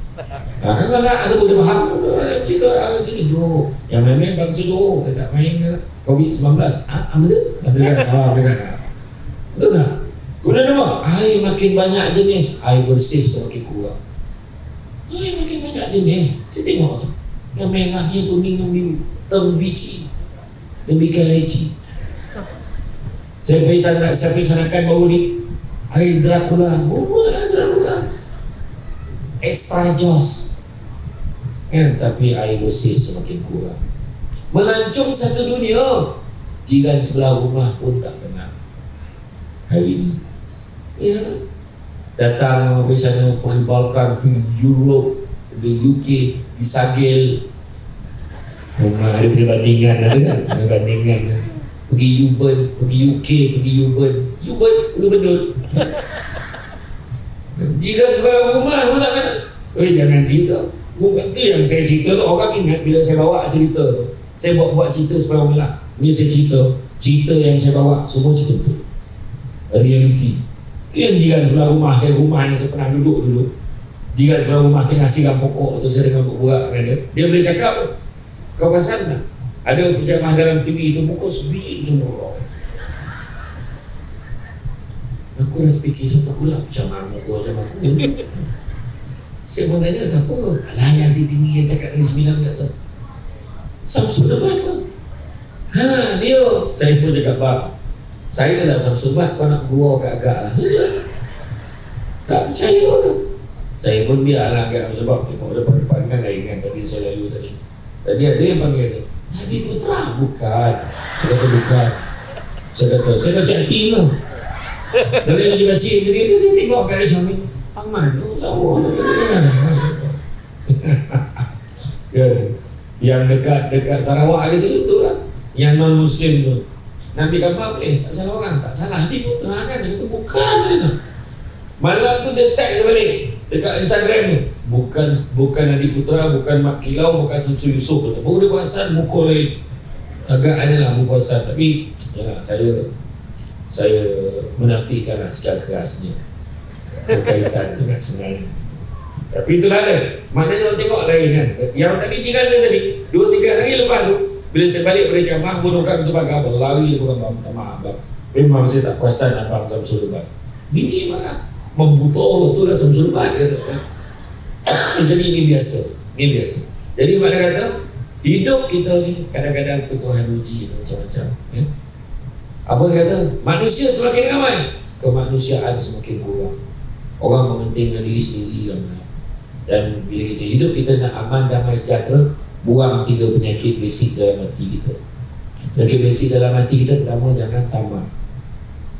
Kan ada boleh faham cerita orang sini dulu. Yang main bangsa dulu, dia tak main COVID-19. Ada kan? Betul tak? Kemudian apa? Air makin banyak jenis, air bersih semakin kurang. Air makin banyak jenis. Kita tengok tu. Yang merahnya tu minum tembici, tembikan leci. Saya beritahu nak saya persanakan baru ni air Dracula. Dracula. Extra Joss. Tapi air bersih semakin kurang. Melancung satu dunia. Jiran sebelah rumah pun tak kenal. Hari ini. Ya. Datang sampai sana pergi Balkan, pergi Europe, pergi UK, di Sagil. Rumah ada perbandingan kan? Perbandingan kan? Pergi Yuban, pergi UK, pergi Yuban, ulu bedul. Jika sebelah rumah pun tak kenal. Jangan cerita. Bukan tu yang saya cerita tu, orang ingat bila saya bawa cerita tu. Saya buat cerita supaya orang melak. Bila saya cerita yang saya bawa semua cerita tu. Reality. Itu yang jiran sebelah rumah saya, rumah yang saya pernah duduk dulu. Jiran sebelah rumah tengah siram pokok tu, saya dengan berbual dengan dia. Dia boleh cakap, kau pasal tak? Ada penceramah dalam TV itu pukul 9 semua. Aku dah terfikir siapa pula penceramah muka macam aku. Saya pun tanya siapa? Alah yang tinggi yang cakap ni 9 kat tu. Samsul depan tu. Dia. Saya pun cakap bang, saya lah Samsubat, kau nak gurau agak-agak lah. Tak percaya tu. Saya pun biarlah agak sebab tengok depan-depan kan lain kan tadi saya lalu tadi. Tadi ada yang panggil dia. Hadi Putra. Bukan. Saya kata bukan. Saya kata hati tu. Dari dia juga cik, dia tengok kat dia macam ni. Aman tu sama. Yang dekat Sarawak gitu tu lah. Yang non-Muslim tu. Nabi gambar boleh, tak salah orang, tak salah. Hadi Putra kan, dia kata bukan dia. Malam tu dia tag sebalik dekat Instagram tu. Bukan Hadi Putra, bukan Mak Kilau, bukan Samsul Yusof. Baru dia perasan muka lain. Agak ada lah muka perasan. Tapi yalah, saya menafikan lah secara kerasnya berkaitan dengan sebenarnya. Tapi itulah dia. Maknanya orang tengok lain kan. Yang tadi jiran dia tadi 2-3 hari lepas tu, bila saya balik pada ceramah, bunuhkan tu pakai abang, lari dia bukan abang, minta maaf abang. Memang saya tak perasan abang Samsul Lebat. Bini marah, membutuh tu lah Samsul Lebat kata kan. Jadi ini biasa. Jadi makna kata, hidup kita ni kadang-kadang tu Tuhan uji macam-macam. Ya? Apa dia kata? Manusia semakin ramai, kemanusiaan semakin kurang. Orang mementingkan diri sendiri ramai. Dan bila kita hidup, kita nak aman, damai, sejahtera. Buang 3 penyakit basic dalam hati kita. Penyakit basic dalam hati kita pertama, jangan tamak.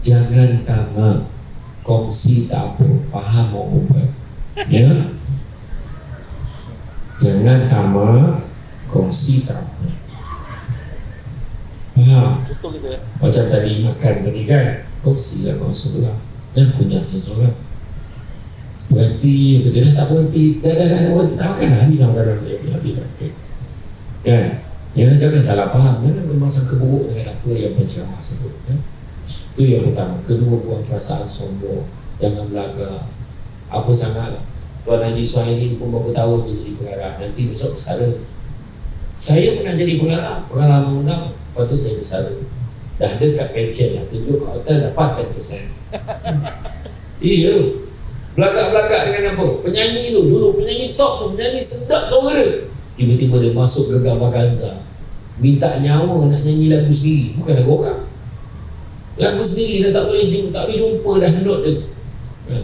Jangan tamak. Kongsi tak apa. Faham orang. Ya. Jangan tamak. Kongsi tak apa. Faham? Betul kita. Macam tadi makan tadi kan. Kongsi lah kau sebelah. Dan punya seseorang. Berhenti. Dia dah tak berhenti. Dah berhenti. Tak makan lah. Habis dah makan. Habis dah. Kan? Jangan salah faham. Jangan bermasangka buruk dengan apa yang penceramah sebut. Itu yang pertama. Kedua, buang perasaan sombong. Jangan belagak. Apa sangatlah. Tuan Haji Suhaili pun berapa tahun dia jadi pengarah. Nanti besok bersara. Saya pernah jadi pengarah undang. Lepas tu saya bersara. Dah dekat pension lah. Tunjuk kat hotel dapat 10%. Iya. Belagak-belagak dengan apa? Penyanyi tu. Dulu penyanyi top tu. Penyanyi sedap suara dia. Tiba-tiba dia masuk ke Gavaganza, minta nyawa nak nyanyi lagu sendiri, bukan lagu orang. lagu sendiri dah tak boleh jumpa dah note dia.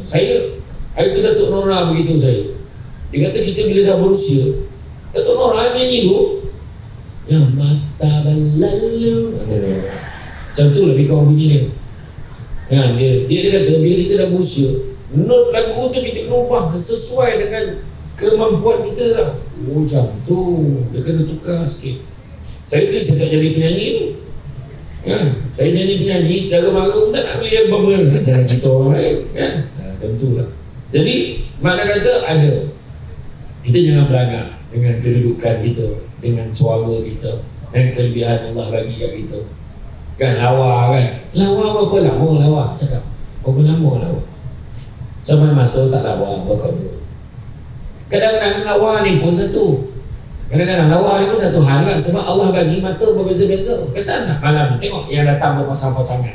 Saya hari tu Datuk Nora begitu saya. Dia kata kita bila dah berusia, Datuk Nora nyanyi tu, ya masa berlalu. Macam tu lah lebih kawan bunyi dia. Dia kata bila kita dah berusia, note lagu tu kita kena ubah sesuai dengan kemampuan kita lah. Oh macam tu, dia kena tukar sikit. Saya tak jadi penyanyi tu. Saya jadi penyanyi, saudara mara tak nak beli album kan. Jangan cerita orang lain kan. Tentu lah. Jadi makna kata ada. Kita jangan belagak dengan kedudukan kita, dengan suara kita, dengan kelebihan Allah bagi kat kita. Kan lawa kan. Lawa berapa lama lawa cakap. Berapa lama lawa. Sampai masa tak lawa berapa. Kadang-kadang lawa ni pun satu. Kadang-kadang lawa ni pun satu hal kan. Sebab Allah bagi mata berbeza-beza. Kesan tak malam ni tengok yang datang berpasang-pasangan.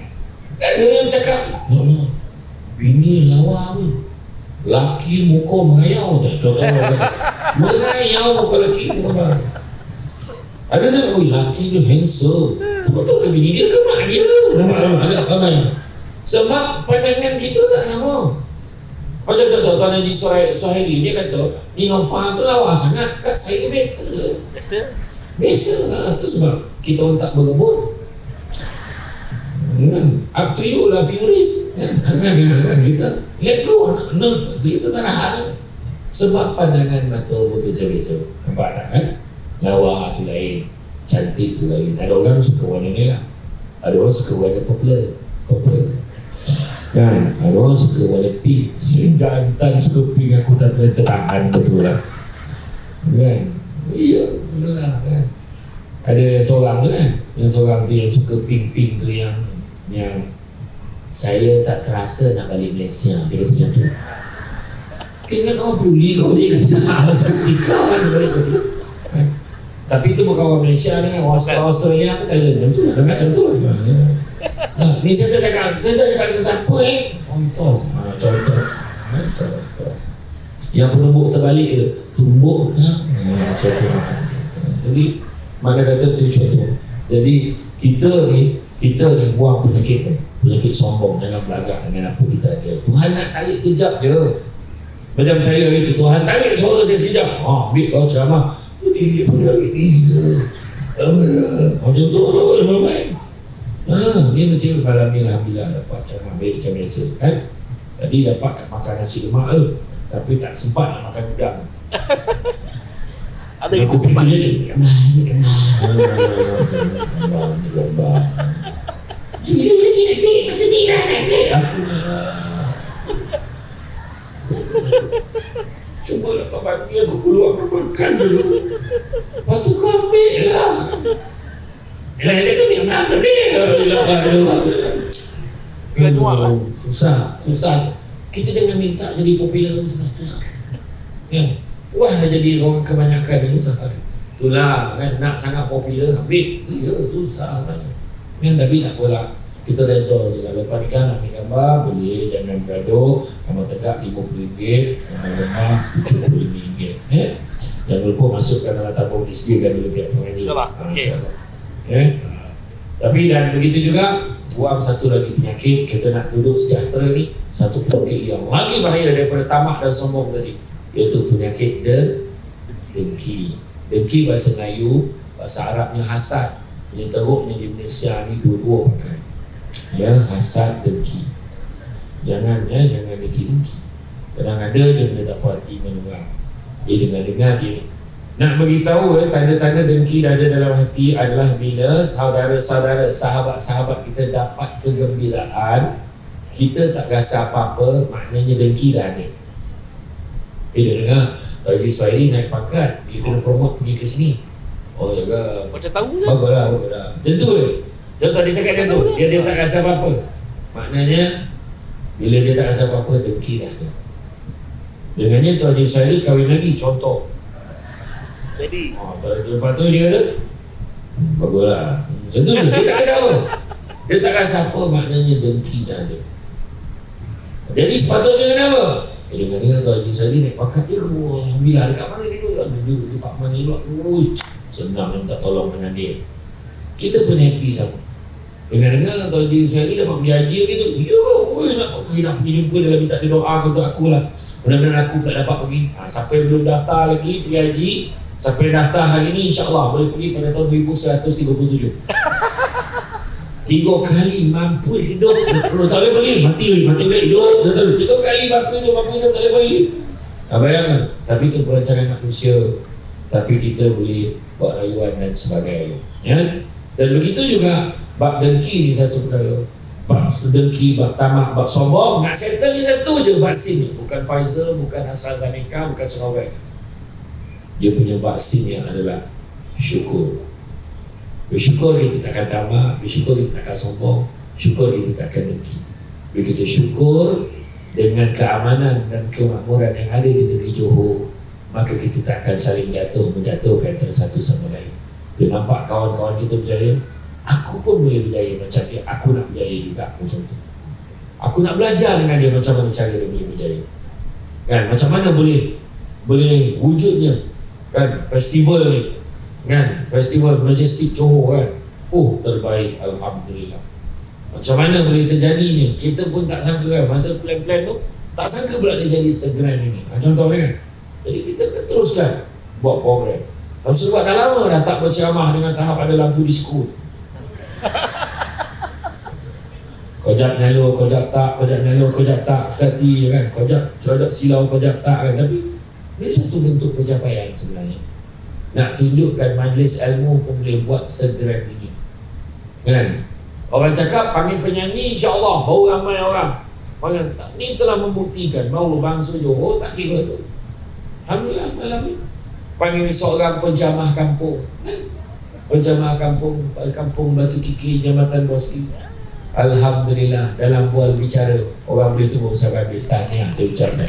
Kan dia yang cakap, bini lawa ni, laki muka merayau tak? Merayau muka laki muka. Ada tak? Laki tu handsome. Betul ke bini dia ke mak dia? Ada apa main? Sebab pandangan kita tak sama. Macam contoh Tuan Haji Suhaili, dia kata Ninofa tu lawa sangat. Kat saya biasa. Biasa lah. Itu sebab kita orang tak berebut. Up to you lah Puris. Kita let go. Kita tak nak hal. Sebab pandangan mata berbeza-beza. Nampak tak kan? Lawa tu lain, cantik tu lain. Ada orang suka warna merah, ada orang suka warna purple kan, ada orang suka warna pink. Jantan suka pink, aku tak boleh tertahan betul lah kan. Iya lah kan. Ada seorang tu kan, yang seorang tu yang suka pink tu, yang saya tak terasa nak balik Malaysia. Dia kata macam tu. Kena orang puli kau ni kata seketika kan balik ke tu. Tapi itu bukan orang Malaysia ni, orang Australia ke Thailand. Macam tu lah, macam tu lah. Ni saya tak cakap sesiapa contoh. Yang penumbuk terbalik tu, tumbuk kan? Macam tu. Jadi, mana kata tu macam tu. Jadi, kita ni buang penyakit tu. Penyakit sombong, jangan belagak dengan apa kita ada. Tuhan nak tarik kejap je. Macam saya itu, Tuhan tarik suara saya sekejap. Ambil kau ceramah. Ini pada hari ni ke? Macam tu lah, baik. Dia mesti Alhamdulillah dapat ceramah baik macam biasa kan. Tadi dapat makan nasi lemak tu, tapi tak sempat nak makan udang. Ada yang aku fikir ni cubalah kau bagi aku keluar makan dulu. Lepas tu kau ambil lah. Dia tu memang ambil. Susah. Kita jangan minta jadi popular. Susah. Ya. Wah dah jadi orang kebanyakan ni susah. Itulah kan, nak sangat popular ambil. Ya susah kan. Tapi tak apalah. Kita redha je lah. Lepas nikah nak ambil gambar boleh, jangan bergaduh. Gambar tegak RM50, gambar lemah RM75. Jangan lupa masukkan dalam tabung diskir kan dulu pihak pengajian. InsyaAllah. Tapi dan begitu juga, buang satu lagi penyakit. Kita nak duduk sejahtera ni, satu penyakit yang lagi bahaya daripada tamak dan sombong tadi, iaitu penyakit dengki. Dengki bahasa Melayu, bahasa Arabnya hasad. Punya teruknya di Malaysia ni dua-dua pakai. Ya, hasad, dengki. Jangan dengki. Kadang ada je benda tak puas hati menyerang. Dia dengar dia nak beritahu tanda-tanda dengki ada dalam hati adalah bila saudara-saudara, sahabat-sahabat kita dapat kegembiraan, kita tak rasa apa-apa, maknanya dengki dah ada. Dia dengar Haji Suhaili naik pangkat, dia kena promote pergi ke sini. Oh ya ke? Macam tahu ke? Baguslah. Tentu contoh dia cakap dia tu, dia tak rasa apa-apa. Maknanya bila dia tak rasa apa-apa, dengki dah ada. Dengannya Tuan Haji Suhaili kahwin lagi, contoh. Steady. Lepas tu dia kata baguslah. Contoh dia tak rasa apa. Dia tak rasa apa, maknanya dengki dah ada. Jadi sepatutnya kenapa? Dengar Tuan Haji Suhaili naik pangkat dia, alhamdulillah. Dekat mana dia duduk? Di departmen ni. Senang minta tolong dengan dia. Kita pun happy sama. Dengar-dengar Tuan Haji Husni Ali dapat pergi haji gitu. Nak pergi jumpa dia, minta dia doa untuk aku lah. Mudah-mudahan aku pula dapat pergi. Siapa yang belum daftar lagi pergi haji, siapa yang daftar hari ni insya-Allah boleh pergi pada tahun 2137. 3 kali mampu hidup. Kalau tak boleh pergi, mati hidup. 3 kali mampu hidup, tak boleh pergi. Bayangkan, tapi itu perancangan manusia. Tapi kita boleh buat rayuan dan sebagainya. Ya? Dan begitu juga bab dengki ni satu perkara. Bab dengki, bab tamak, bab sombong, nak settle ni satu je vaksin ni. Bukan Pfizer, bukan AstraZeneca, bukan Sinovac. Dia punya vaksin yang adalah syukur. Bersyukur kita takkan tamak, bersyukur kita takkan sombong, syukur kita takkan dengki. Begitu syukur dengan keamanan dan kemakmuran yang ada di negeri Johor, maka kita tak akan saling menjatuhkan antara satu sama lain. Dia nampak kawan-kawan kita berjaya, aku pun boleh berjaya macam dia, aku nak berjaya juga macam tu. Aku nak belajar dengan dia macam mana cara dia boleh berjaya. Kan, macam mana boleh wujudnya kan festival ni. Kan, festival Majestic Johor kan. Terbaik, alhamdulillah. Macam mana boleh terjadi ni? Kita pun tak sangka kan, masa plan-plan tu tak sangka pula dia jadi segeran ini. Contohnya kan. Jadi kita akan teruskan buat program. Sebab dah lama dah tak berceramah dengan tahap ada lampu disko. Kojak nyalo, kojak tak, sekati kan. Kojak silau, kojak tak kan. Tapi ini satu bentuk pencapaian sebenarnya. Nak tunjukkan majlis ilmu pun boleh buat segeran ini. Kan? Orang cakap panggil penyanyi, insya-Allah baru ramai orang. Ni telah membuktikan bahawa bangsa Johor tak kira tu. Alhamdulillah malam ni. Panggil seorang penjamah kampung. Penjamah kampung Batu Kiki, Jambatan Bosi. Alhamdulillah dalam bual bicara orang boleh tunggu sampai habis tahniah dia ucapkan.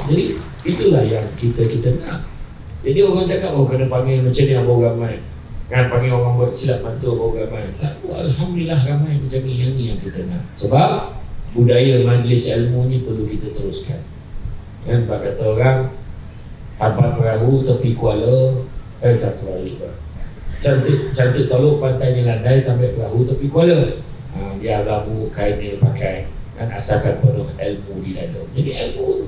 Jadi itulah yang kita nak. Jadi orang cakap kena panggil macam ni baru ramai. Kan panggil orang buat silap mantul baru ramai. Tak, alhamdulillah ramai macam ni yang kita nak. Sebab budaya majlis ilmu ni perlu kita teruskan. Kan kata orang abad perahu tepi kuala kata balik. Cantik tolong pantainya landai tambah perahu tepi kuala. Dia rabu kain dia pakai kan asalkan penuh ilmu di dada. Jadi ilmu tu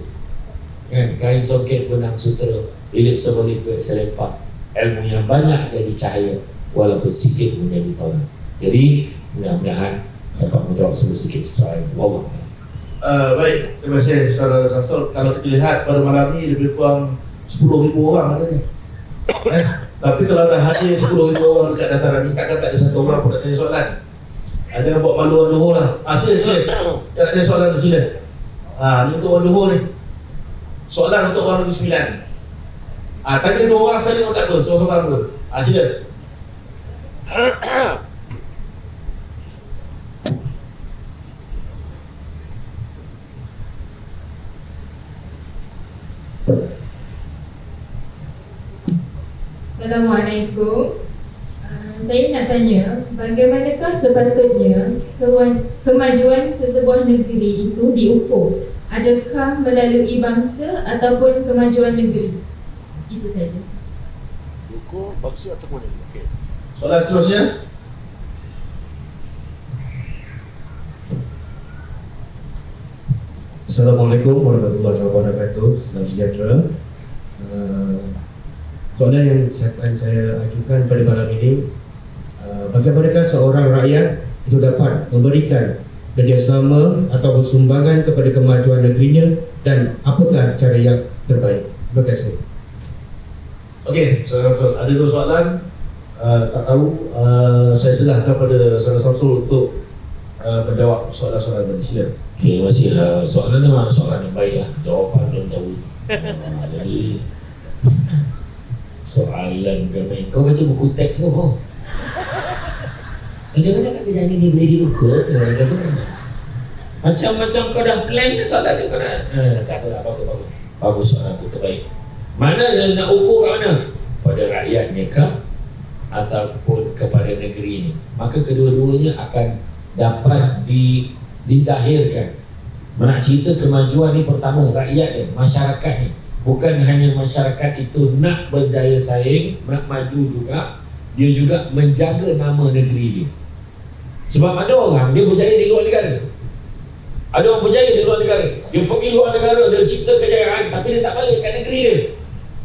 kan kain soket benang sutera lilit sebelit buat selempak. Ilmu yang banyak jadi cahaya walaupun sikit menjadi tolak. Jadi mudah-mudahan dapat menjawab sedikit soalan. Wallah. Baik, terima kasih Saudara Samsul. Kalau kita lihat pada malam ni lebih kurang 10,000 orang ada ni. Tapi kalau dah hadir 10,000 orang dekat dataran ni, takkan tak ada satu orang pun nak tanya soalan. Jangan buat malu orang Johor lah. Sila. Yang nak tanya soalan tu sila. Ni untuk orang Johor ni. Soalan untuk orang Negeri Sembilan. Tanya 2 orang sekali pun tak apa, seorang-seorang pun. Sila. Assalamualaikum. Saya nak tanya, bagaimanakah sepatutnya kemajuan sesebuah negeri itu diukur? Adakah melalui bangsa ataupun kemajuan negeri? Itu saja. Ukur bangsa ataupun negeri. Okey. Soalan seterusnya. Assalamualaikum warahmatullahi wabarakatuh. Salam sejahtera. Soalan yang akan saya ajukan pada malam ini, bagaimanakah seorang rakyat itu dapat memberikan kerjasama atau sumbangan kepada kemajuan negerinya dan apakah cara yang terbaik? Terima kasih. Okey, Saudara Samsul, ada 2 soalan. Tak tahu, saya serahkan pada Saudara Samsul untuk menjawab soalan-soalan tadi. Sila. Okay, masih soalan memang soalan yang baik lah. Jawapan belum tahu. Jadi soalan ke main. Kau baca buku teks ke apa? Bagaimana kat kerjaan ini boleh diukur? Macam-macam kau dah plan ni soalan ni kau dah tak apalah, bagus soalan tu terbaik. Mana yang nak ukur kat mana? Pada rakyatnya kah? Ataupun kepada negeri ni? Maka kedua-duanya akan dapat dizahirkan. Nak cerita kemajuan ni pertama rakyat ni, masyarakat ni. Bukan hanya masyarakat itu nak berdaya saing, nak maju juga. dia juga menjaga nama negeri dia. Sebab ada orang dia berjaya di luar negara, ada orang berjaya di luar negara, dia pergi luar negara, dia cipta kejayaan, tapi dia tak balik kat negeri dia.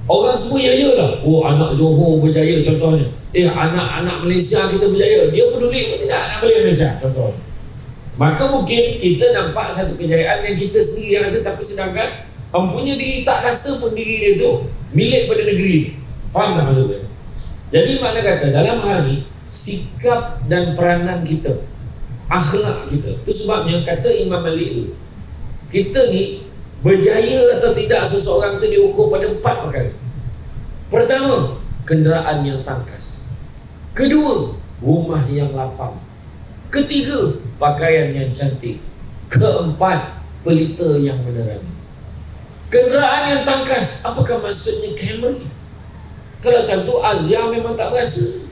Orang semua ya lah, oh anak Johor berjaya contohnya, anak-anak Malaysia kita berjaya, dia peduli pun tidak nak balik Malaysia contohnya. Maka mungkin kita nampak satu kejayaan yang kita sendiri rasa, tapi sedangkan empunya diri tak rasa pun diri dia tu milik pada negeri. Faham tak maksudnya? Jadi makna kata dalam hal ni, sikap dan peranan kita, akhlak kita, itu sebabnya kata Imam Malik tu, kita ni berjaya atau tidak seseorang tu diukur pada 4 perkara. Pertama, kenderaan yang tangkas. Kedua, rumah yang lapang. Ketiga, pakaian yang cantik. Keempat, pelita yang menerangi. Kenderaan yang tangkas, apakah maksudnya Camry? Kalau macam tu Azia memang tak berasa.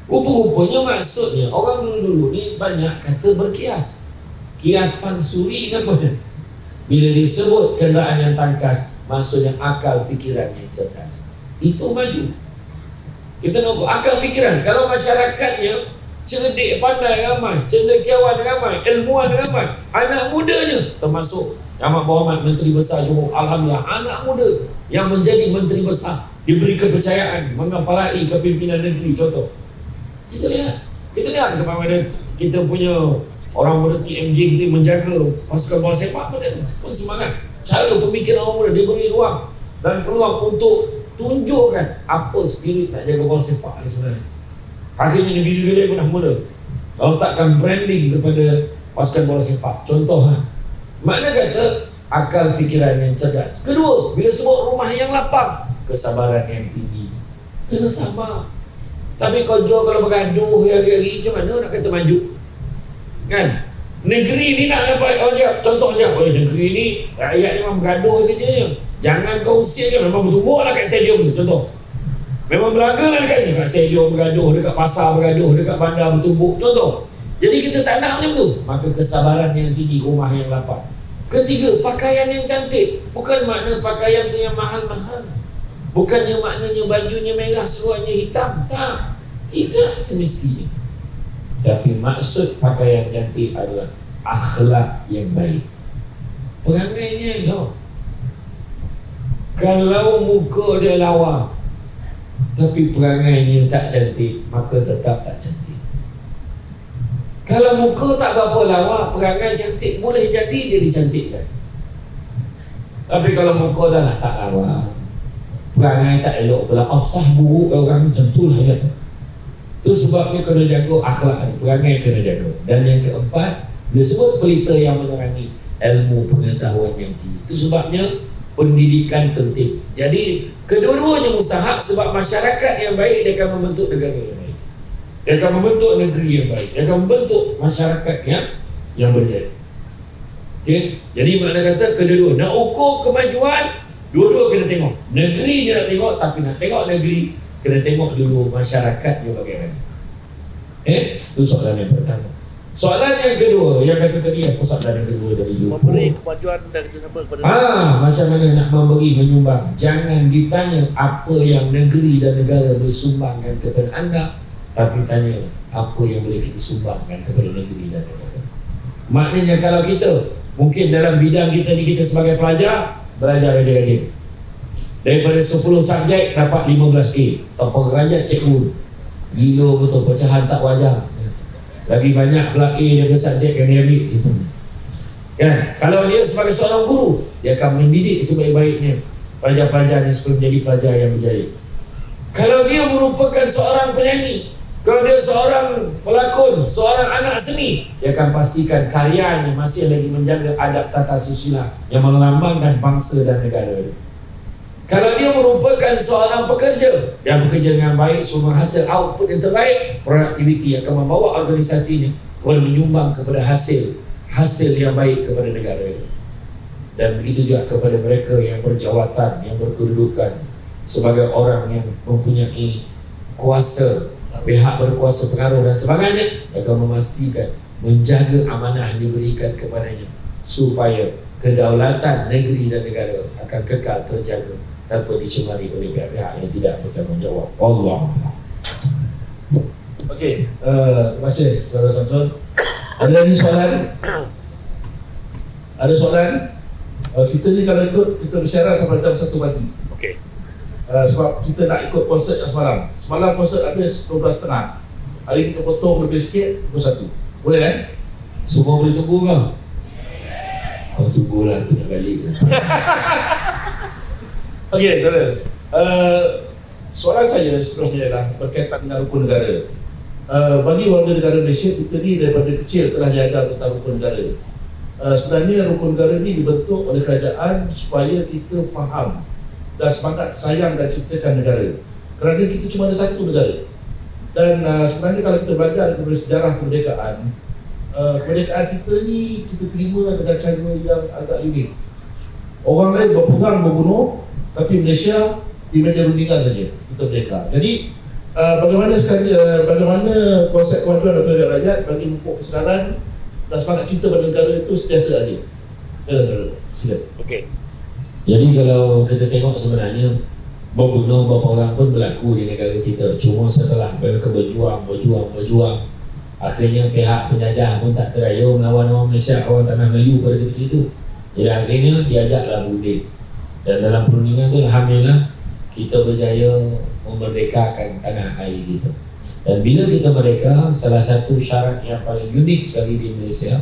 Rupa-rupanya maksudnya orang dulu ni banyak kata berkias. Kias pansuri namanya. Bila disebut kenderaan yang tangkas, maksudnya akal fikiran yang cerdas. Itu maju. Kita nak ukur akal fikiran. Kalau masyarakatnya cerdik, pandai ramai, cendekiawan ramai, ilmuwan ramai, anak mudanya termasuk Ahmad Berhormat Menteri Besar Johor, alhamdulillah anak muda yang menjadi Menteri Besar diberi kepercayaan mengepalai kepimpinan negeri. Contoh kita lihat kepada kita punya orang muda TMJ kita menjaga pasukan bola sepak pun semangat. Cara pemikiran orang muda diberi ruang dan peluang untuk tunjukkan apa spirit nak jaga bola sepak ni sebenarnya. Akhirnya negeri-negeri pun dah mula letakkan branding kepada pasukan bola sepak. Contoh makna kata akal fikiran yang cerdas. Kedua, bila sebut rumah yang lapang, kesabaran yang tinggi. Kena sabar. Tapi kau jual kalau bergaduh hari-hari, macam mana nak kata maju? Kan? Negeri ni nak dapat contoh je. Negeri ni rakyat ni memang bergaduh kerjanya. Jangan kau usir je, memang bertumbuk lah kat stadium tu. Contoh, memang berlaga lah dekat stadium bergaduh, dekat pasar bergaduh, dekat bandar bertumbuk. Contoh. Jadi kita tak nak macam tu. Maka kesabaran yang tinggi, rumah yang lapang. Ketiga, pakaian yang cantik. Bukan makna pakaian tu yang mahal-mahal. Bukannya maknanya bajunya merah, seluarnya hitam. Tak. Tidak semestinya. Tapi maksud pakaian cantik adalah akhlak yang baik. Perangainya elok. Kalau muka dia lawa tapi perangainya tak cantik, maka tetap tak cantik. Kalau muka tak berapa lawa, perangai cantik, boleh jadi dia dicantikkan. Tapi kalau muka dah lah tak lawa, perangai tak elok pula, sah buruk orang macam tu lah ya. Itu sebabnya kena jaga akhlak ni, perangai kena jaga. Dan yang keempat, dia sebut pelita yang menerangi, ilmu pengetahuan yang tinggi. Itu sebabnya pendidikan penting. Jadi kedua-duanya mustahak, sebab masyarakat yang baik dia akan membentuk negara yang baik. Dia akan membentuk negeri yang baik. Dia akan membentuk masyarakat yang berjaya. Okay? Jadi makna kata kedua-dua nak ukur kemajuan, dua-dua kena tengok. Negeri je nak tengok, tapi nak tengok negeri kena tengok dulu masyarakatnya bagaimana. Itu soalan yang pertama. Soalan yang kedua, yang kata tadi, apa soalan yang kedua tadi? Memberi kemajuan dan kerjasama kepada macam mana nak memberi, menyumbang. Jangan ditanya apa yang negeri dan negara boleh sumbangkan kepada anda, tapi tanya apa yang boleh kita sumbangkan kepada negeri dan negara. Maknanya kalau kita mungkin dalam bidang kita ni, kita sebagai pelajar belajar rajin-rajin, daripada 10 subjek dapat 15A, tanpa rajat cikgu gila betul, pecahan tak wajar. Lagi banyak pula A daripada subjek yang dia ambil itu. Kan? Kalau dia sebagai seorang guru, dia akan mendidik sebaik-baiknya pelajar-pelajarnya supaya menjadi pelajar yang berjaya. Kalau dia merupakan seorang penyanyi, kalau dia seorang pelakon, seorang anak seni, dia akan pastikan karyanya masih lagi menjaga adab tata susila yang melambangkan bangsa dan negara dia. Kalau dia merupakan seorang pekerja yang bekerja dengan baik, sumber hasil output yang terbaik, produktiviti akan membawa organisasinya kepada menyumbang kepada hasil yang baik kepada negara ini. Dan begitu juga kepada mereka yang berjawatan, yang berkedudukan sebagai orang yang mempunyai kuasa, pihak berkuasa, pengaruh dan sebagainya, akan memastikan menjaga amanah yang diberikan kepadanya supaya kedaulatan negeri dan negara akan kekal terjaga tanpa dicemari oleh pihak-pihak yang tidak bertanggungjawab. Allah. Okey, terima kasih Saudara Samsul. Ada lagi soalan? Ada soalan? Kita ni kalau ikut, kita bersiaran sampai jam 1 pagi. Okey. Sebab kita nak ikut konsert yang semalam. Semalam konsert habis 12.30. Hari ni kita potong lebih sikit, pukul 1. Boleh kan? Semua boleh tunggu ke? Kau tunggulah, aku nak balik. Okey, saudara. Soalan saya seterusnya ialah berkaitan dengan rukun negara. Bagi warga negara Malaysia, kita ni daripada kecil telah diajar tentang rukun negara. Sebenarnya rukun negara ni dibentuk oleh kerajaan supaya kita faham dan semangat sayang dan cintakan negara. Kerana kita cuma ada satu negara. Dan sebenarnya kalau kita belajar daripada sejarah kemerdekaan, kemerdekaan kita ni kita terima dengan cara yang agak unik. Orang lain berperang berbunuh, tapi Malaysia di meja rundingan saja kita merdeka. Jadi bagaimana konsep kemajuan dan kemerdekaan rakyat bagi memupuk kesedaran dan semangat cinta pada negara itu sentiasa ada. Sila. Okey. Jadi kalau kita tengok sebenarnya berbunuh berperang pun berlaku di negara kita. Cuma setelah mereka berjuang, akhirnya pihak penjajah pun tak terdaya melawan orang Malaysia, orang tanah Melayu pada ketika itu. Jadi akhirnya diajaklah berunding. Dan dalam perundingan tu alhamdulillah kita berjaya memerdekakan tanah air kita. Dan bila kita merdeka, salah satu syarat yang paling unik sekali di Malaysia,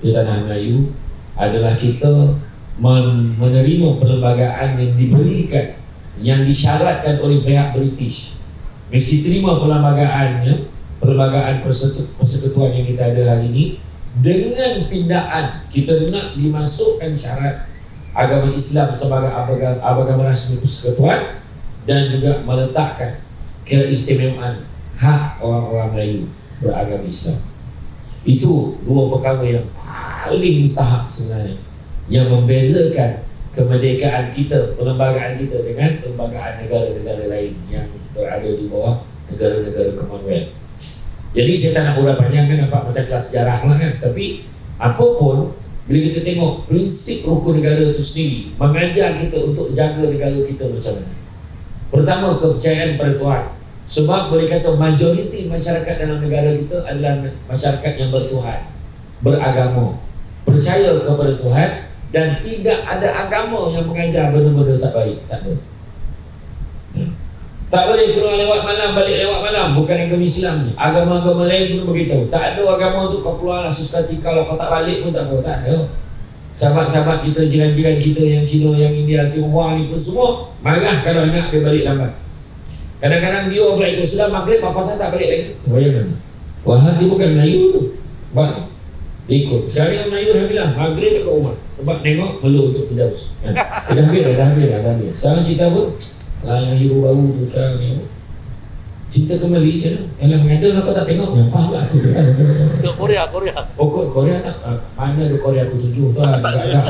di tanah Melayu, adalah kita menerima perlembagaan yang diberikan, yang disyaratkan oleh pihak British. Mesti terima perlembagaannya, perlembagaan persekutuan yang kita ada hari ini. Dengan pindaan kita nak dimasukkan syarat agama Islam sebagai agama rasmi persekutuan dan juga meletakkan keistimewaan hak orang-orang Melayu beragama Islam. Itu dua perkara yang paling mustahak sebenarnya, yang membezakan kemerdekaan kita, perlembagaan kita dengan perlembagaan negara-negara lain yang berada di bawah negara-negara Commonwealth. Jadi saya tak nak urap panjang kan, nampak macam kelas sejarah lah kan. Tapi apapun, bila kita tengok prinsip rukun negara itu sendiri mengajar kita untuk jaga negara kita macam mana. Pertama, kepercayaan pada Tuhan. Sebab boleh kata majoriti masyarakat dalam negara kita adalah masyarakat yang bertuhan, beragama, percaya kepada Tuhan, dan tidak ada agama yang mengajar benda-benda tak baik. Tak ada. Tak boleh keluar lewat malam, balik lewat malam. Bukan agama Islam ni. Agama-agama lain pun beritahu tak ada agama tu kau keluarlah sesuka hati. Kalau kau tak balik pun tak apa. Tak ada. Sahabat-sahabat kita, jiran-jiran kita yang Cina, yang India, Tionghoa ni pun semua marah kalau anak dia balik lambat. Kadang-kadang dia balik ke Islam, maghrib apa pasal tak balik lagi. Bayangkan. Wah, dia bukan Melayu tu. Baik. Dia ikut. Sekarang yang Melayu dah bilang maghrib dekat rumah. Sebab tengok meluk untuk Firdaus. Dah habis. Sekarang cerita pun yang hero baru tu sekarang ni cinta kembali je lah. Yang mengada lah kau tak tengok nyampah lah aku tu kan. Untuk Korea. Oh Korea tak? Mana ada Korea aku tuju tu lah. Tak lah.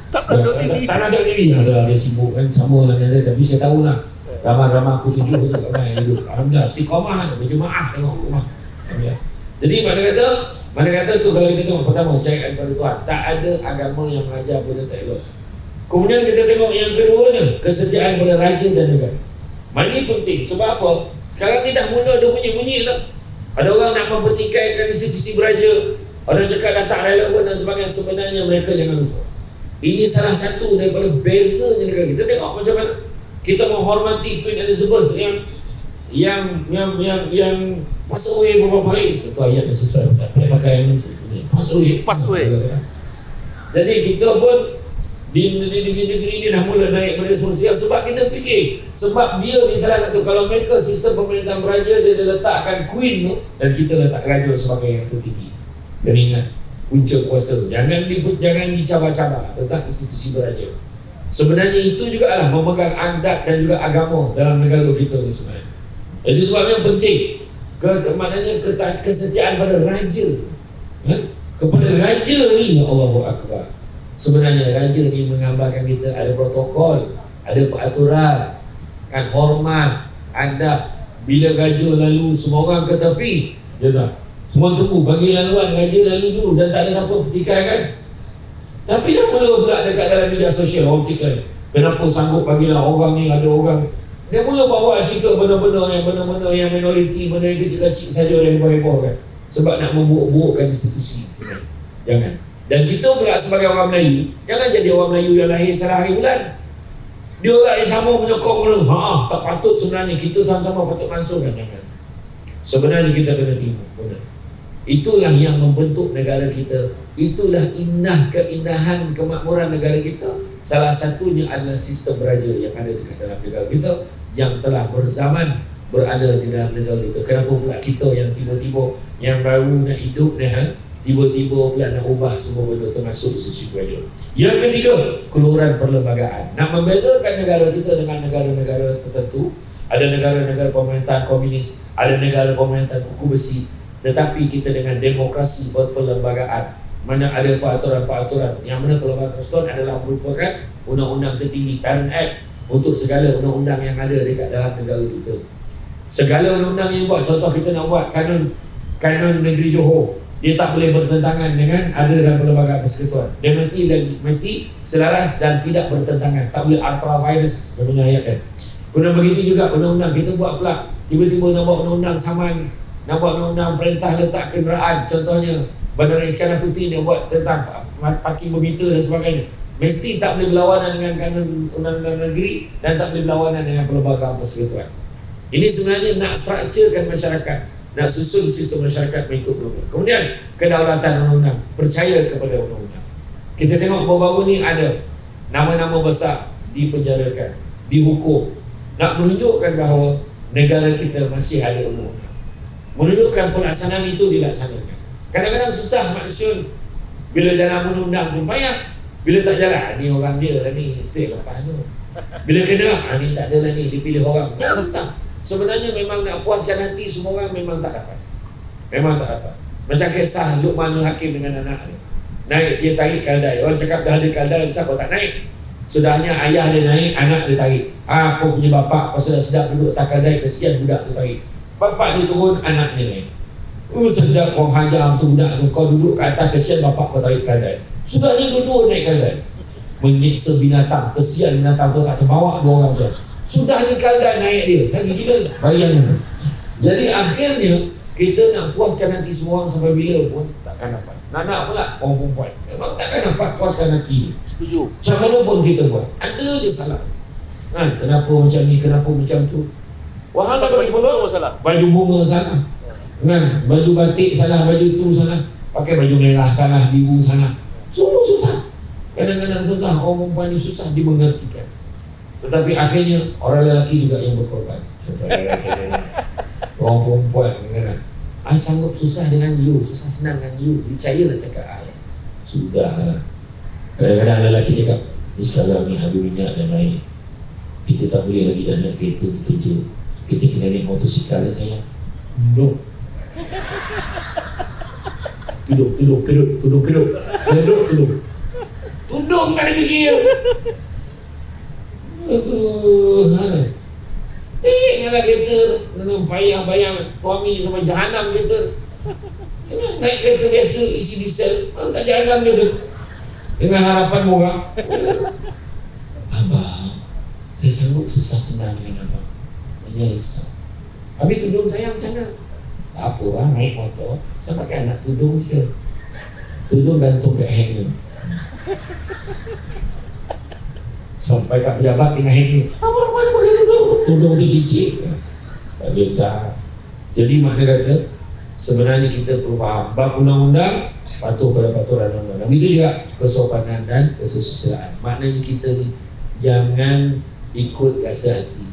Tak ada TV. Tak ada TV. Dia sibuk kan sama lah dengan saya. Tapi saya tahu lah drama-drama aku tuju tu tak main. Alhamdulillah istiqamah berjemaah tengok rumah. Alhamdulillah. Jadi mana kata tu kalau kita tengok pertama cahayaan pada Tuhan. Tak ada agama yang mengajar benda tak elok. Kemudian kita tengok yang keduanya, kesetiaan pada raja dan negara. Ini penting. Sebab apa? Sekarang ni dah mula ada bunyi-bunyi tak? Ada orang nak mempertikaikan institusi beraja. Orang cakap dah tak relevan dan sebagainya. Sebenarnya mereka jangan lupa. Ini salah satu daripada bezanya negara. Kita tengok macam mana kita menghormati Queen Elizabeth yang pass away beberapa hari. Satu ayat yang sesuai. Tak boleh pakai yang pass away. Jadi kita pun di negeri ini dah mula naik pada sosial sebab kita fikir sebab dia ni salah satu. Kalau mereka sistem pemerintahan beraja dia letakkan Queen tu dan kita letak raja sebagai yang tertinggi. Kena ingat punca kuasa. Jangan dicabar-cabar tentang institusi beraja. Sebenarnya itu juga adalah memegang adat dan juga agama dalam negara kita ni sebenarnya. Jadi sebabnya penting maknanya kesetiaan pada raja. Kepada raja ni, Allahu Akbar. Sebenarnya raja ni menggambarkan kita ada protokol, ada peraturan, kan, hormat, adab. Bila raja lalu semua orang ke tepi, dia dah semua tunggu bagi laluan raja lalu dulu dan tak ada siapa petikai kan. Tapi dah mula pula dekat dalam media sosial orang petikai. Kenapa sanggup bagilah orang ni, ada orang. Dia mula bawa cerita benda-benda yang minoriti, benda yang kecil-kecil saja dia heboh-heboh kan. Sebab nak memburuk-burukkan institusi. Jangan. Dan kita pula sebagai orang Melayu, jangan jadi orang Melayu yang lahir salah hari bulan. Dia lah yang sama menyokong benda. Tak patut sebenarnya. Kita sama-sama patut langsung kan. Jangan. Sebenarnya kita kena terima. Benar. Itulah yang membentuk negara kita. Itulah keindahan kemakmuran negara kita. Salah satunya adalah sistem beraja yang ada di dalam negara kita, yang telah berzaman berada di dalam negara kita. Kenapa pula kita yang tiba-tiba yang baru nak hidup ni, tiba-tiba pula nak ubah semua benda termasuk sisi beraja. Yang ketiga, keluhuran perlembagaan. Nak membezakan negara kita dengan negara-negara tertentu. Ada negara-negara pemerintahan komunis, ada negara pemerintahan kuku besi, tetapi kita dengan demokrasi berperlembagaan. Mana ada peraturan-peraturan yang mana perlembagaan tersebut adalah merupakan undang-undang tertinggi, Parent Act, untuk segala undang-undang yang ada dekat dalam negara kita. Segala undang-undang yang buat, contoh kita nak buat kanun negeri Johor, dia tak boleh bertentangan dengan ada dalam perlembagaan persekutuan. Dia mesti selaras dan tidak bertentangan. Tak boleh ultra-virus namanya ayat kan. Kemudian begitu juga undang-undang kita buat pula, tiba-tiba nak buat undang-undang saman, nak buat undang-undang perintah letak kenderaan, contohnya Bandara Iskandar Puteri dia buat tentang parking bermeter dan sebagainya. Mesti tak boleh berlawanan dengan kanun undang-undang negeri dan tak boleh berlawanan dengan perlembagaan persekutuan. Ini sebenarnya nak strukturkan masyarakat, nak susun sistem masyarakat mengikut undang-undang. Kemudian kedaulatan undang-undang, percaya kepada undang-undang. Kita tengok baru-baru ni ada nama-nama besar dipenjarakan, dihukum, nak menunjukkan bahawa negara kita masih ada undang-undang, menunjukkan pelaksanaan itu dilaksanakan. Kadang-kadang susah manusia bila jalan undang-undang pun payah. Bila tak jalan, ni orang dia lah ni, itu yang lepas tu. Bila kena, ni tak ada lah ni, dipilih orang. Susah. Sebenarnya memang nak puaskan hati semua orang memang tak dapat. Memang tak dapat. Macam kisah Luqmanul Hakim dengan anak dia. Naik, dia tarik kaldai. Orang cakap dah ada kaldai, besar kau tak naik. Sudahnya ayah dia naik, anak dia tarik. Apa punya bapak, pasal sedap duduk tak kaldai, kesian budak tu tarik. Bapak dia turun, anak dia naik. Sedap kau hajar tu budak tu, kau duduk kat atas, kesian bapak kau tarik kaldai. Sudahnya duduk naik kaldai, menyiksa binatang, kesian binatang tu tak terbawa dua orang tu. Sudahnya kaldai naik dia, lagi kita bayangkan. Jadi akhirnya kita nak puaskan hati semua orang sampai bila pun takkan dapat. Nak pula orang perempuan memang takkan dapat puaskan hati. Setuju. Macam mana pun kita buat, ada je salah kan? Kenapa macam ni, kenapa macam tu. Wah, nak bagi pula salah. baju bunga salah kan, baju batik salah, baju tu salah, pakai baju merah salah, biru salah. Semua susah. Kadang-kadang susah, orang perempuan ni susah dimengertikan. Tetapi akhirnya orang lelaki juga yang berkorban. Orang perempuan kadang-kadang, I sanggup susah dengan you, susah senang dengan you, percayalah cakap I. Sudah. Kadang-kadang lelaki cakap, ni sekarang ni harga minyak dah naik, kita tak boleh lagi dah nak kereta bekerja, kita kena naik motosikal lah sayang. No. Keduk. Tudung kan dia fikir. Kalau kita kena bayang suami ni sampai jahanam kita. Naik kereta biasa isi diesel, tak jahanam dia tu. Dengan harapan murah. Abang, saya sanggup susah senang dengan abang. Hanya risau. Habis tudung saya macam mana? Tak apa lah, naik motor, saya pakai anak tudung je. Tudung gantung kat hanger. Sampai kat pejabat dengan hanger. Mana pakai tudung? Tudung tu cicik. Tak biasa. Jadi makna kata, sebenarnya kita perlu faham bab undang-undang, patuh pada peraturan undang-undang. Begitu juga kesopanan dan kesusilaan. Maknanya kita ni jangan ikut rasa hati.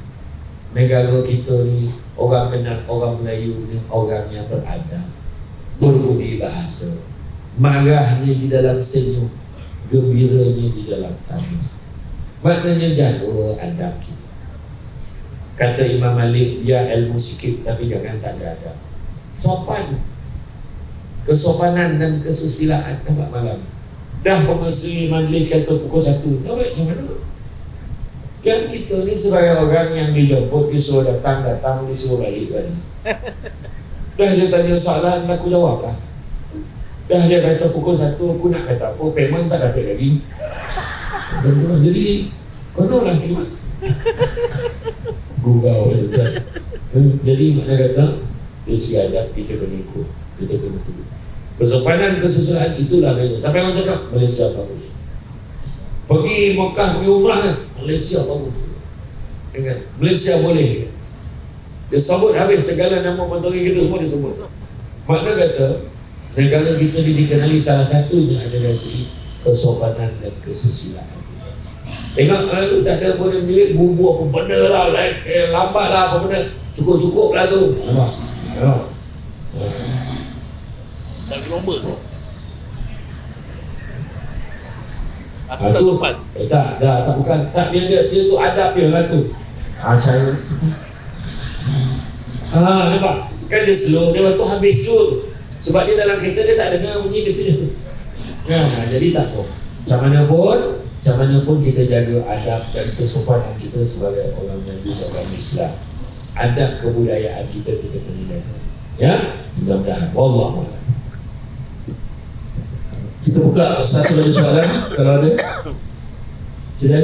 Negara kita ni, orang kenal orang Melayu ni orang yang beradab, berbudi bahasa, marahnya di dalam senyum, gembiranya di dalam tangis. Maknanya jaga adab kita. Kata Imam Malik, ya ilmu sikit tapi jangan tak ada adab. Sopan, kesopanan dan kesusilaan. Nampak malam dah pengurusi majlis kata pukul 1, nak baik macam mana? Kan kita ni sebagai orang yang dijemput, disuruh datang, disuruh balik. Dah dia tanya soalan, aku jawab lah. Dah dia kata pukul 1, aku nak kata apa, payment tak dapat lagi. Jadi Konon lah terima. Gurau kan. Jadi makna kata dari segi adab kita kena ikut, kita kena tunduk. Bersepadan kesusahan itulah beza. Sampai orang cakap Malaysia bagus. Pergi Mekah, pergi umrah kan, Malaysia bagus. Dengan Malaysia boleh. Dia sebut habis segala nama menteri kita semua dia sebut. Makna kata negara kita dikenali salah satunya adalah segi kesopanan dan kesusilaan. Tengok lalu tak ada boleh duit bubur apa benda lah, lambat lah apa benda, cukup-cukup lah tu. Nampak? Tak ada nombor. Aku Ah, tak tu- sopan. tak bukan tak dia tu adab dia lah tu. Cara nampak? Kan dia slow, dia waktu habis slow tu. Sebab dia dalam kereta dia tak dengar bunyi di sini tu. Jadi tak apa. Macam mana pun kita jaga adab dan kesopanan kita sebagai orang Melayu dan orang Islam. Adab kebudayaan kita kena jaga. Ya? Mudah-mudahan. Wallahu a'lam. Kita buka satu lagi soalan kalau ada. Sila.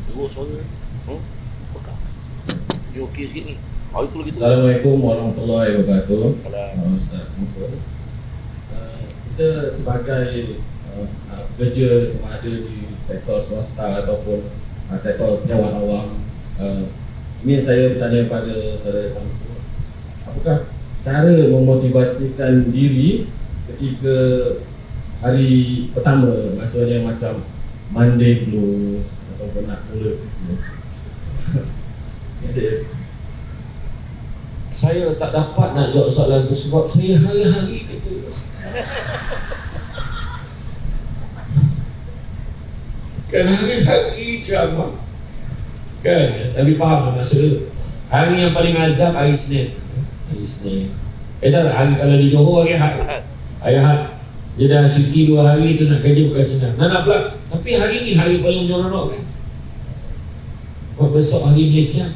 Teruk suara. Bekak. Dia okey sikit ni. Itu lagi tu. Assalamualaikum warahmatullahi wabarakatuh. Salam. Ustaz Mansur. Kita sebagai pekerja sama ada di sektor swasta ataupun sektor penyewan awam, ini saya bertanya pada saudara Samsul, apakah cara memotivasikan diri ketika hari pertama, maksudnya macam Monday blues ataupun nak mula kerja? Saya tak dapat nak jawab soalan tu sebab saya hari-hari kerja. Kan hari-hari ceramah. Kan? Tapi faham maksud. Hari yang paling azab hari Isnin. Hari Isnin. Tak hari kalau di Johor hari Ahad. Hari Ahad. Dia dah cuti 2 hari tu nak kerja bukan senang. Nak pula. Tapi hari ni hari paling menyeronok kan. Besok hari Malaysia.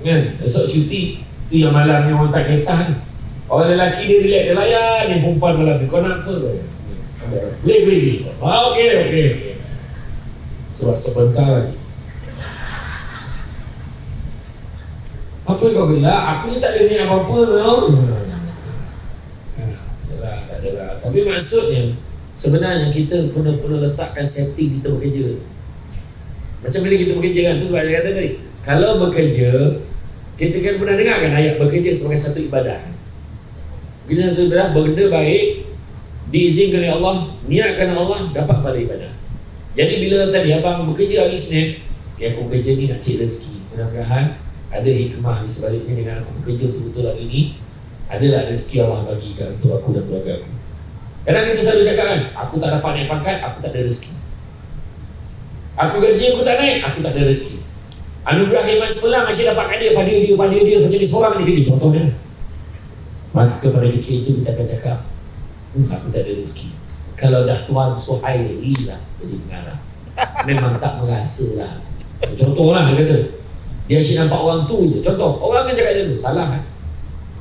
Kan? Besok cuti. Tu yang malam ni orang tak kisah ni. Orang lelaki dia relax, dia layan ni perempuan malam ni. Kau nak apa kau? Boleh. Okey. Sebab sebentar lagi. Apa kau gelak? Aku ni tak ada ni apa-apa tau. Tak adalah. Tapi maksudnya sebenarnya kita pernah letakkan setting kita bekerja. Macam bila kita bekerja kan, tu sebab saya kata tadi, kalau bekerja, kita kan pernah dengar kan ayat bekerja sebagai satu ibadah. Bila satu ibadah, benda baik diizinkan oleh Allah, niatkan Allah, dapat pahala ibadah. Jadi bila tadi abang bekerja hari Isnin, aku kerja ni nak cari rezeki. Mudah-mudahan ada hikmah di sebaliknya dengan aku bekerja betul-betul hari ni. Adalah rezeki Allah bagikan untuk aku dan keluarga aku. Kadang kita selalu cakap kan, aku tak dapat naik pangkat, aku tak ada rezeki. Aku gaji aku tak naik, aku tak ada rezeki. Anugerah iman semula masih dapat pada dia macam ni seorang ni kerja contohnya. Maka kepada ketika itu kita akan cakap, aku tak ada rezeki. Kalau dah Tuan Suhairi lah jadi pengarah, memang tak merasa lah. Contoh lah dia kata, dia asyik nampak orang tu je. Contoh, orang kan cakap macam tu, salah kan.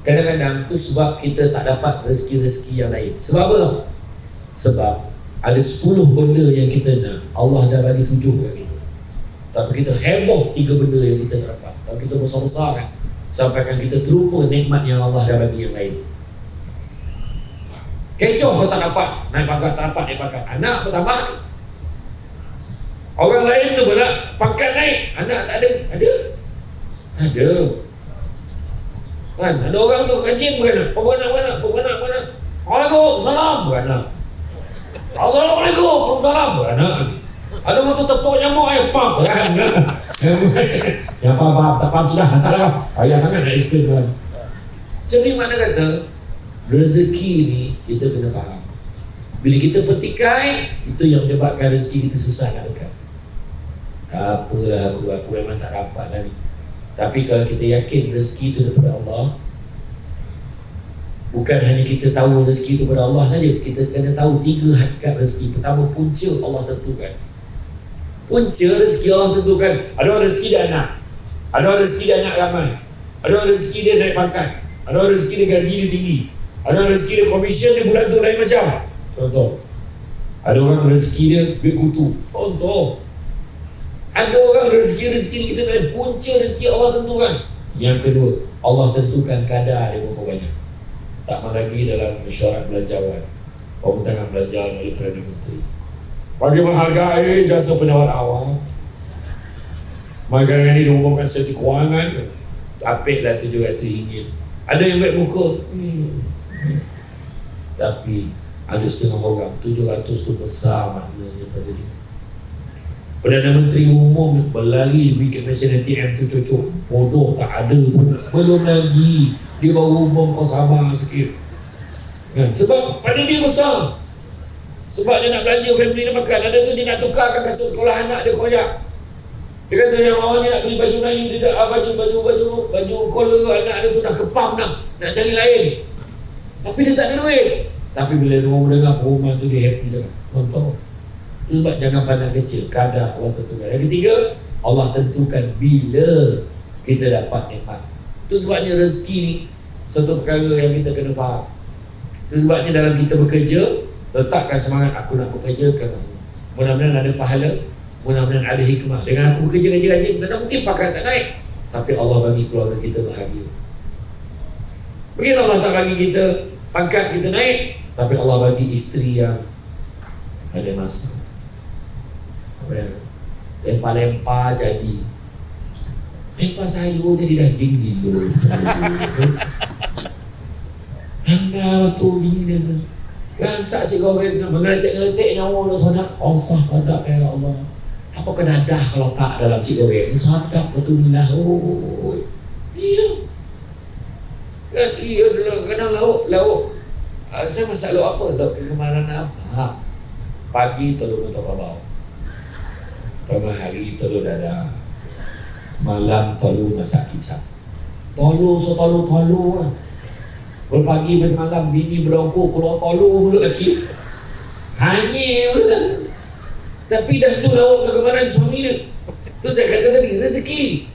Kadang-kadang tu sebab kita tak dapat rezeki-rezeki yang lain. Sebab apa tau? Sebab ada 10 benda yang kita nak, Allah dah bagi 7 kat kita. Tapi kita heboh 3 benda yang kita tak dapat. Dan kita besar-besar kan, sampaikan kita terlupa nikmat yang Allah dah bagi yang lain. Kecoh kau tak dapat naik pangkat, tak dapat naik pangkat. Anak pertama ni, orang lain tu pula pangkat naik, anak tak ada. Ada kan, ada orang tu rajin beranak. Beranak. Waalaikumsalam beranak. Assalamualaikum beranak. Ada orang tu tepuk nyamuk air pump kan. Yang faham tak faham sudah hantar lah. Ayah sangat nak explain kan. Jadi mana kata rezeki ni kita kena faham. Bila kita petikai, itu yang menyebabkan rezeki kita susah nak dekat. Apalah aku memang tak dapat lah ni. Tapi kalau kita yakin rezeki itu daripada Allah, bukan hanya kita tahu rezeki itu daripada Allah saja, kita kena tahu 3 hakikat rezeki. Pertama, punca Allah tentukan. Punca rezeki Allah tentukan. Ada orang rezeki dia anak, ada orang rezeki dia anak ramai, ada orang rezeki dia naik pangkat, ada orang rezeki dia gaji dia tinggi, ada orang rezeki dia komisen dia bulan tu lain macam. Contoh, Ada orang rezeki dia duit kutu. Contoh. Ada orang rezeki ni kita tahu punca rezeki Allah tentukan. Yang kedua, Allah tentukan kadar dia berapa banyak. Tak lagi dalam mesyuarat belanjawan, pembentangan belanjawan oleh Perdana Menteri. Bagi menghargai jasa penawar awam, maka ini diumumkan serti kewangan, apiklah RM700. Ada yang baik muka, tapi ada setengah orang 700 tu besar maknanya pada dia. Perdana Menteri umum berlari bikin mesin ATM tu cucuk, bodoh tak ada pun. Belum lagi dia baru umum, kau sabar sikit kan? Sebab pada dia besar, sebab dia nak belanja family dia makan. Ada tu dia nak tukarkan kasut sekolah anak dia koyak. Dia kata yang awak ni nak beli baju Melayu, dia dah baju collar anak dia tu dah kepam nak cari lain, tapi dia tak ada duit. Tapi bila dia orang mendengar pengumuman tu, dia happy sangat. Contoh. Sebab jangan pandang kecil, kadar Allah tentukan. Yang ketiga, Allah tentukan bila kita dapat nikmat. Itu sebabnya rezeki ni satu perkara yang kita kena faham. Itu sebabnya dalam kita bekerja, letakkan semangat, aku nak bekerja kerana mudah-mudahan ada pahala, mudah-mudahan ada hikmah. Dengan aku bekerja rajin-rajin, tak mungkin pakaian tak naik, tapi Allah bagi keluarga kita bahagia. Mungkin Allah tak bagi kita pangkat kita naik, tapi Allah bagi isteri yang ada masa. Lempar-lempar jadi, lempar sayur jadi daging gila. Anda tu bini dia kan saksi goreng mengeletek-ngeletek nyawa Allah sadap. Allah sadap ya Allah. Apa kedadah kalau tak dalam si goreng sadap betul-betul. Oh iya kan, iya kadang lauk saya masak lauk apa, lauk kegemaran apa. Pagi telur mata babau, tengah hari telur dadah, malam telur masak kicap. Telur kan. Berpagi bermalam bini berongkok keluar telur mulut lelaki. Hanya udah. Tapi dah tu lauk kegemaran suami dia. Tu saya kata tadi, rezeki.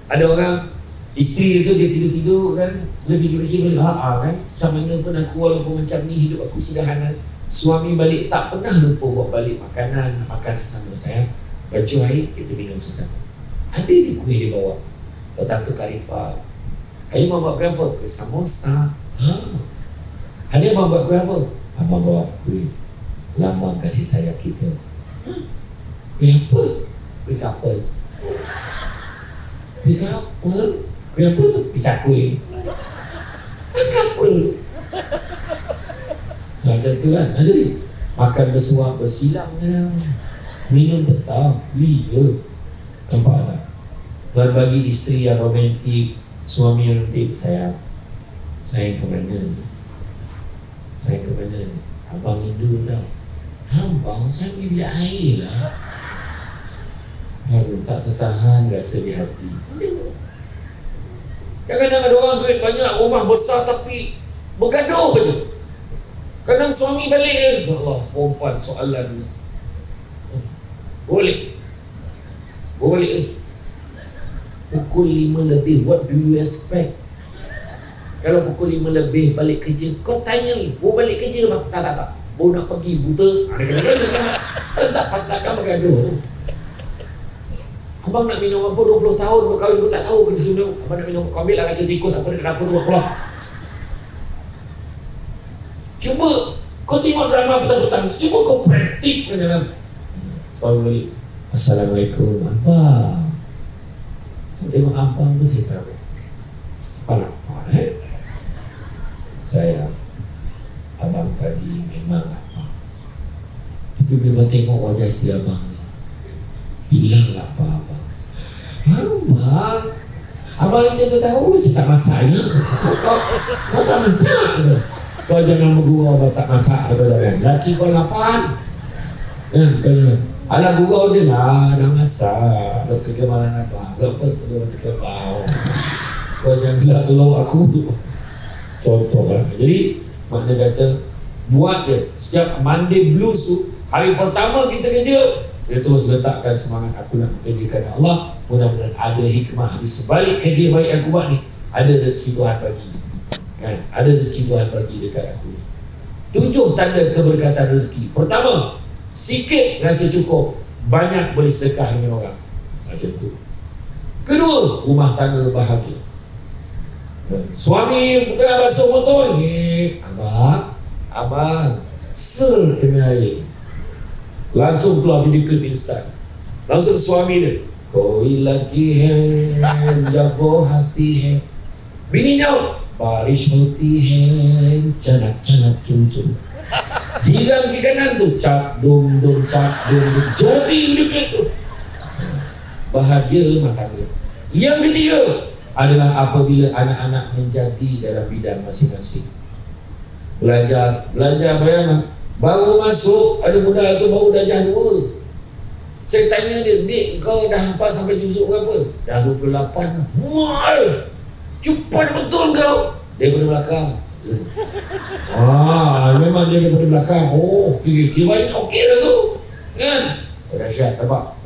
Ada orang isteri tu dia tidur-tidur kan, lebih boleh kan. Macam mana pun aku walaupun macam ni hidup aku sederhana. Suami balik tak pernah lupa buat balik makanan, makan sesama saya. Baju air kita minum sesama. Ada je kuih dia bawa. Datang tu karipap. Hari mau buat kuih apa? Kuih samosa. Ada mau buat kuih apa? Abang bawa kuih lambang kasih sayang kita. Kuih apa? Kuih kapal. Kuih kapal? Kuih apa tu? Kuih cakui. Kuih kapal. Macam tu kan. Jadi makan bersuap bersilang kan. Minum petang. Liya. Nampak tak? Tuan bagi isteri yang romantik, suami yang romantik, sayang ke mana? Sayang ke mana? Abang Hindu tau. Abang saya pergi bilik air lah. Aduh, tak tertahan rasa di hati. Kadang-kadang ada orang duit banyak, rumah besar tapi bergaduh je. Kadang suami balik, Allah, perempuan soalan ni. Boleh pukul 5 lebih, what do you expect? Kalau pukul 5 lebih balik kerja, kau tanya ni, baru balik kerja bang? Tak, baru nak pergi, buta. Ada tak pasalkan bergaduh. Abang nak minum apa 20 tahun kau kahwin, kau tak tahu ke sebelum. Abang nak minum, kau ambil lah kaca tikus apa dia kenapa tu keluar. Cuba kau tengok drama petang-petang, cuba kau praktik ke dalam. Soal balik, Assalamualaikum abang. Saya tengok abang tu saya tahu kepala apa saya abang tadi memang apa, tapi bila tengok wajah isteri abang ni, bilanglah apa abang. Abang ni cerita tahu saya tak masak ni. Kau tak masak ke? Kau jangan bergurau abang tak masak ke kan? Laki kau lapar. Alah gurau je lah, dah masak. Dah kegemaran abang. Apa tu dia mati kebau. Kau jangan gelak tolong aku. Contoh lah. Jadi makna kata buat je. Setiap Monday blues tu, hari pertama kita kerja, dia terus letakkan semangat, aku nak bekerjakan Allah. Mudah-mudahan ada hikmah di sebalik kerja baik aku buat ni. Ada rezeki Tuhan bagi kan? Ada rezeki Tuhan bagi dekat aku ni. 7 tanda keberkatan rezeki. Pertama, sikit rasa cukup, banyak boleh sedekah dengan orang. Macam tu. Kedua, rumah tangga bahagia. Suami tengah basuh motor, abang kena air, langsung keluar video klip instan, langsung suami dia, koi lagi hai jabo hasti hai, bini jauh baris hoti hai canak cucu, jiran ke kanan tu cap dum jadi video klip tu bahagia rumah tangga. Yang ketiga adalah apabila anak-anak menjadi dalam bidang masing-masing. Belajar bayang baru masuk, ada budak tu baru darjah 2. Saya tanya dia, "Dik, kau dah hafal sampai juzuk berapa?" "Dah 28." "Wah, cepat betul kau." Dia pada belakang. Memang dia daripada belakang. Oh, kira-kira okey dah tu. Kan? Dahsyat, nampak?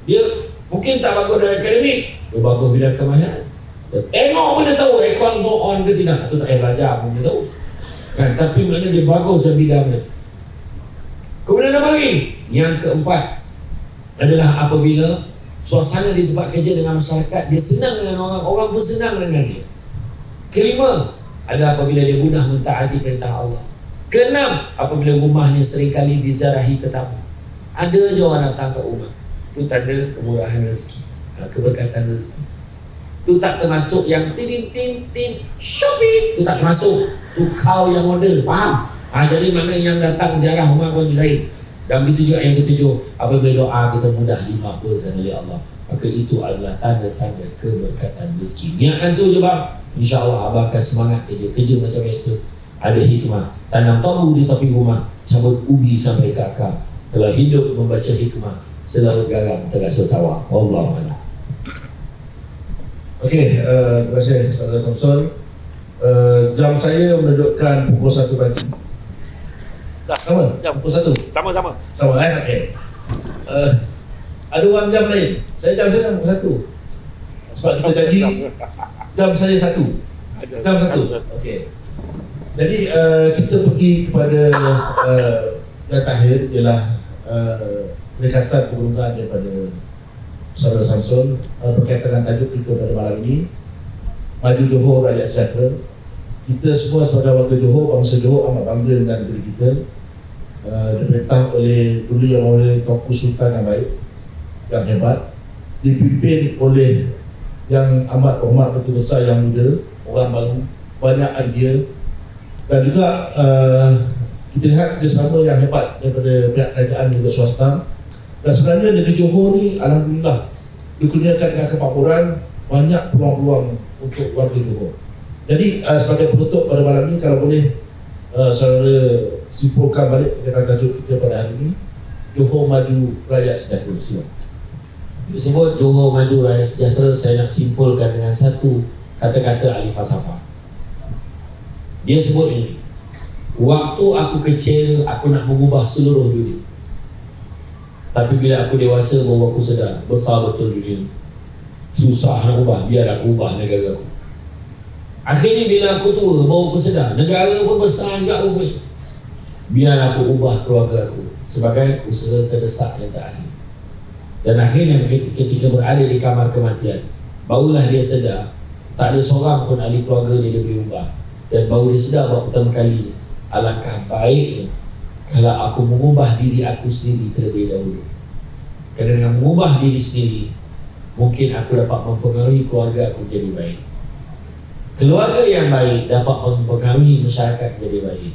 Dia mungkin tak bagus dalam akademik, dia bagus bidang kemahiran. Tengok pun dia tahu aircon go on ke tidak. Itu tak payah belajar pun dia tahu. Kan? Tapi maknanya dia bagus dalam bidang dia. Kemudian apa lagi? Yang keempat adalah apabila suasana di tempat kerja dengan masyarakat, dia senang dengan orang, orang pun senang dengan dia. Kelima adalah apabila dia mudah mentaati perintah Allah. Keenam, apabila rumahnya seringkali diziarahi tetamu. Ada je orang datang ke rumah. Itu tanda kemurahan rezeki, keberkatan rezeki. Itu tak termasuk yang tin shopping. Itu tak termasuk. Itu kau yang order, faham? Jadi mana yang datang ziarah rumah kau ni lain. Dan begitu juga yang ketujuh, apabila doa kita mudah dimabulkan oleh Allah, maka itu adalah tanda-tanda keberkatan rezeki. Niatkan tu je bang. InsyaAllah abang akan semangat kerja macam biasa. Ada hikmah. Tanam tahu di tepi rumah, cabut ubi sampai ke akar. Kalau hidup membaca hikmah, selalu garam terasa tawa. Wallahualam. Okey, terima kasih Saudara Samson. Jam saya menunjukkan pukul 1 pagi. Dah, Sama? jam Pukul 1? sama-sama. Sama kan? Okey. Ada orang jam lain. Saya jam saya pukul 1. Sebab kita jadi jam saya 1. Jam 1. Okey. Jadi kita pergi kepada yang terakhir ialah ringkasan perundaan daripada Saudara Samson berkaitan dengan tajuk kita pada malam ini, Maju Johor Rakyat Sejahtera. Kita semua sebagai warga Johor, bangsa Johor amat bangga dengan negeri kita. Diperintah oleh Duli Yang Mulia Tuanku Sultan yang baik, yang hebat, dipimpin oleh yang amat hormat Datuk Besar yang muda, orang baru, banyak idea, dan juga kita lihat kerjasama yang hebat daripada pihak kerajaan dan juga swasta. Dan sebenarnya negeri Johor ni alhamdulillah dikurniakan dengan kemakmuran, banyak peluang-peluang untuk warga Johor. Jadi sebagai penutup pada malam ini, kalau boleh saudara simpulkan balik dengan tajuk kita pada hari ini, Johor Maju Rakyat Sejahtera. Silakan. Sebut Johor Maju Rakyat Sejahtera, saya nak simpulkan dengan satu kata-kata ahli falsafah. Dia sebut ini, waktu aku kecil aku nak mengubah seluruh dunia, tapi bila aku dewasa baru aku sedar besar betul dunia, susah nak ubah, biar aku ubah negara aku. Akhirnya bila aku tua baru aku sedar negara pun besar juga rumit, biar aku ubah keluarga aku sebagai usaha terdesak yang terakhir. Dan akhirnya ketika berada di kamar kematian, barulah dia sedar tak ada seorang pun ahli keluarga dia boleh ubah. Dan baru dia sedar buat pertama kali, alangkah baiknya kalau aku mengubah diri aku sendiri terlebih dahulu. Kerana dengan mengubah diri sendiri, mungkin aku dapat mempengaruhi keluarga aku menjadi baik. Keluarga yang baik dapat mempengaruhi masyarakat menjadi baik.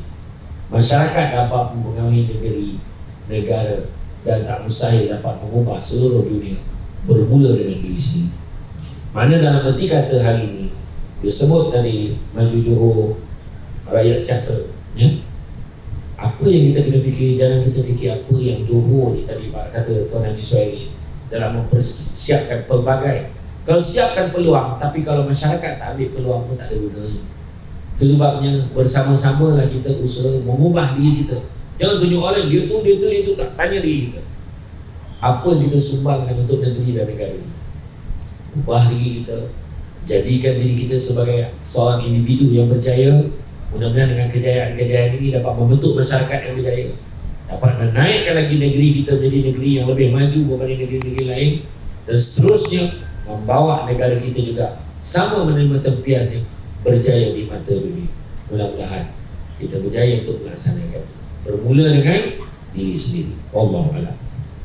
Masyarakat dapat mempengaruhi negeri, negara, dan tak mustahil dapat mengubah seluruh dunia bermula dengan diri sendiri. Mana dalam erti kata hari ini disebut tadi Maju Johor Rakyat Sejahtera, ya? Apa yang kita kena fikir, jangan kita fikir apa yang Johor ni tadi Pak kata Tuan Haji Suhairi dalam mempersiapkan pelbagai. Kalau siapkan peluang, tapi kalau masyarakat tak ambil peluang pun tak ada gunanya. Sebabnya bersama-sama lah kita usaha mengubah diri kita. Jangan tunjuk orang dia tu, tak tanya diri kita. Apa yang kita sumbangkan untuk negeri dan negara kita. Ubah diri kita, jadikan diri kita sebagai seorang individu yang berjaya. Mudah-mudahan dengan kejayaan-kejayaan ini dapat membentuk masyarakat yang berjaya. dapat menaikkan lagi negeri kita menjadi negeri yang lebih maju berbanding negeri-negeri lain, dan seterusnya membawa negara kita juga sama menerima tempiasnya berjaya di mata dunia. Mudah-mudahan kita berjaya untuk melaksanakan. Bermula dengan diri sendiri. Wallahu a'lam.